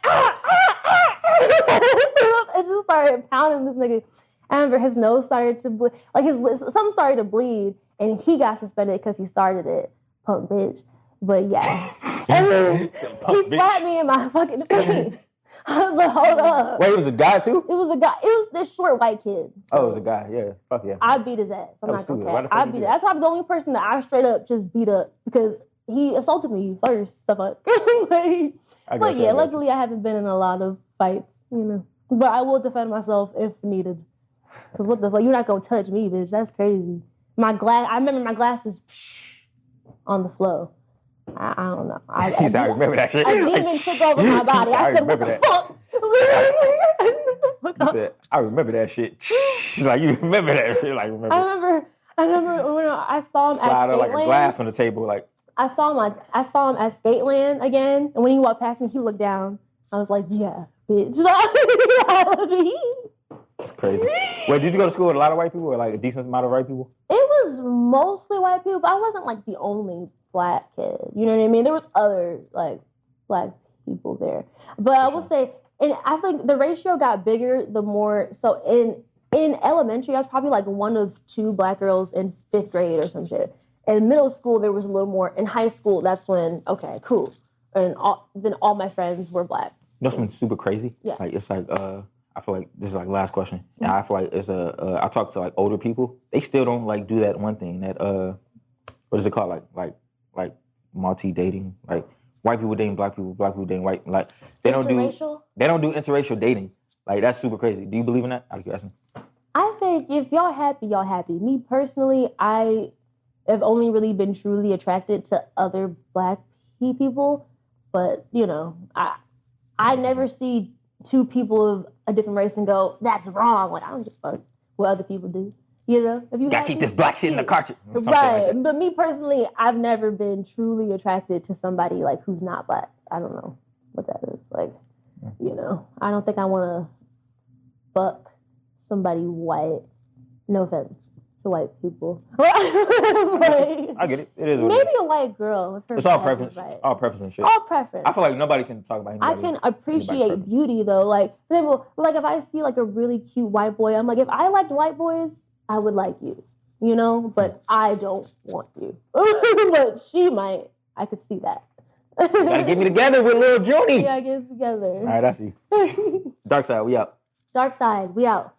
A: and just started pounding this nigga. I remember his nose started to bleed. Like something started to bleed. And he got suspended because he started it, punk bitch. But yeah. And then he slapped me in my fucking face. I was like, hold up.
B: Wait, it was a guy too?
A: It was a guy. It was this short white kid. So
B: it was a guy. Yeah. Fuck yeah.
A: I beat his ass. I'm not gonna care. I beat it.
B: That?
A: That's probably the only person that I straight up just beat up because he assaulted me first. Stuff like. But yeah, luckily I haven't been in a lot of fights, But I will defend myself if needed. Because what the fuck? You're not gonna touch me, bitch. That's crazy. I remember my glasses on the floor. I don't know. I
B: remember that shit.
A: A demon took over my body. I said, what the fuck?
B: You said, I remember that shit. Like, you remember that shit. Like, remember.
A: I remember when I saw him
B: Slide
A: at Skateland.
B: Like a glass on the table. Like,
A: I saw him at Skateland again. And when he walked past me, he looked down. I was like, yeah, bitch.
B: It's crazy. Wait, did you go to school with a lot of white people or like a decent amount of white people?
A: It was mostly white people, but I wasn't like the only black kid. You know what I mean? There was other like black people there, but I will say, and I think the ratio got bigger the more. So in elementary, I was probably like one of 2 black girls in 5th grade or some shit. In middle school, there was a little more. In high school, that's when okay, cool, and then all my friends were black.
B: You know something super crazy?
A: Yeah.
B: Like it's like I feel like this is like last question. And I feel like it's I talk to like older people. They still don't like do that one thing that what is it called? Like multi dating. Like white people dating black people dating white. Like they don't do interracial dating. Like that's super crazy. Do you believe in that? I'm asking.
A: I think if y'all happy, y'all happy. Me personally, I have only really been truly attracted to other black people, but you know, I never see 2 people of a different race and go, that's wrong. Like I don't give a fuck what other people do. You know, if you
B: gotta keep this black shit in the cartridge.
A: Right. Like but me personally, I've never been truly attracted to somebody like who's not black. I don't know what that is. Like, you know, I don't think I wanna fuck somebody white. No offense to white people. Like,
B: I get it. It is what
A: maybe
B: it is.
A: a white girl.
B: It's all preference. Right. All preference and shit.
A: All preference.
B: I feel like nobody can talk about anybody.
A: I can appreciate beauty though. Like, for example, like if I see like a really cute white boy, I'm like, if I liked white boys, I would like you. You know? But I don't want you. But she might. I could see that.
B: You gotta get me together with little Junie.
A: Yeah, get together.
B: All right, I see. Dark side, we out.
A: Dark side, we out.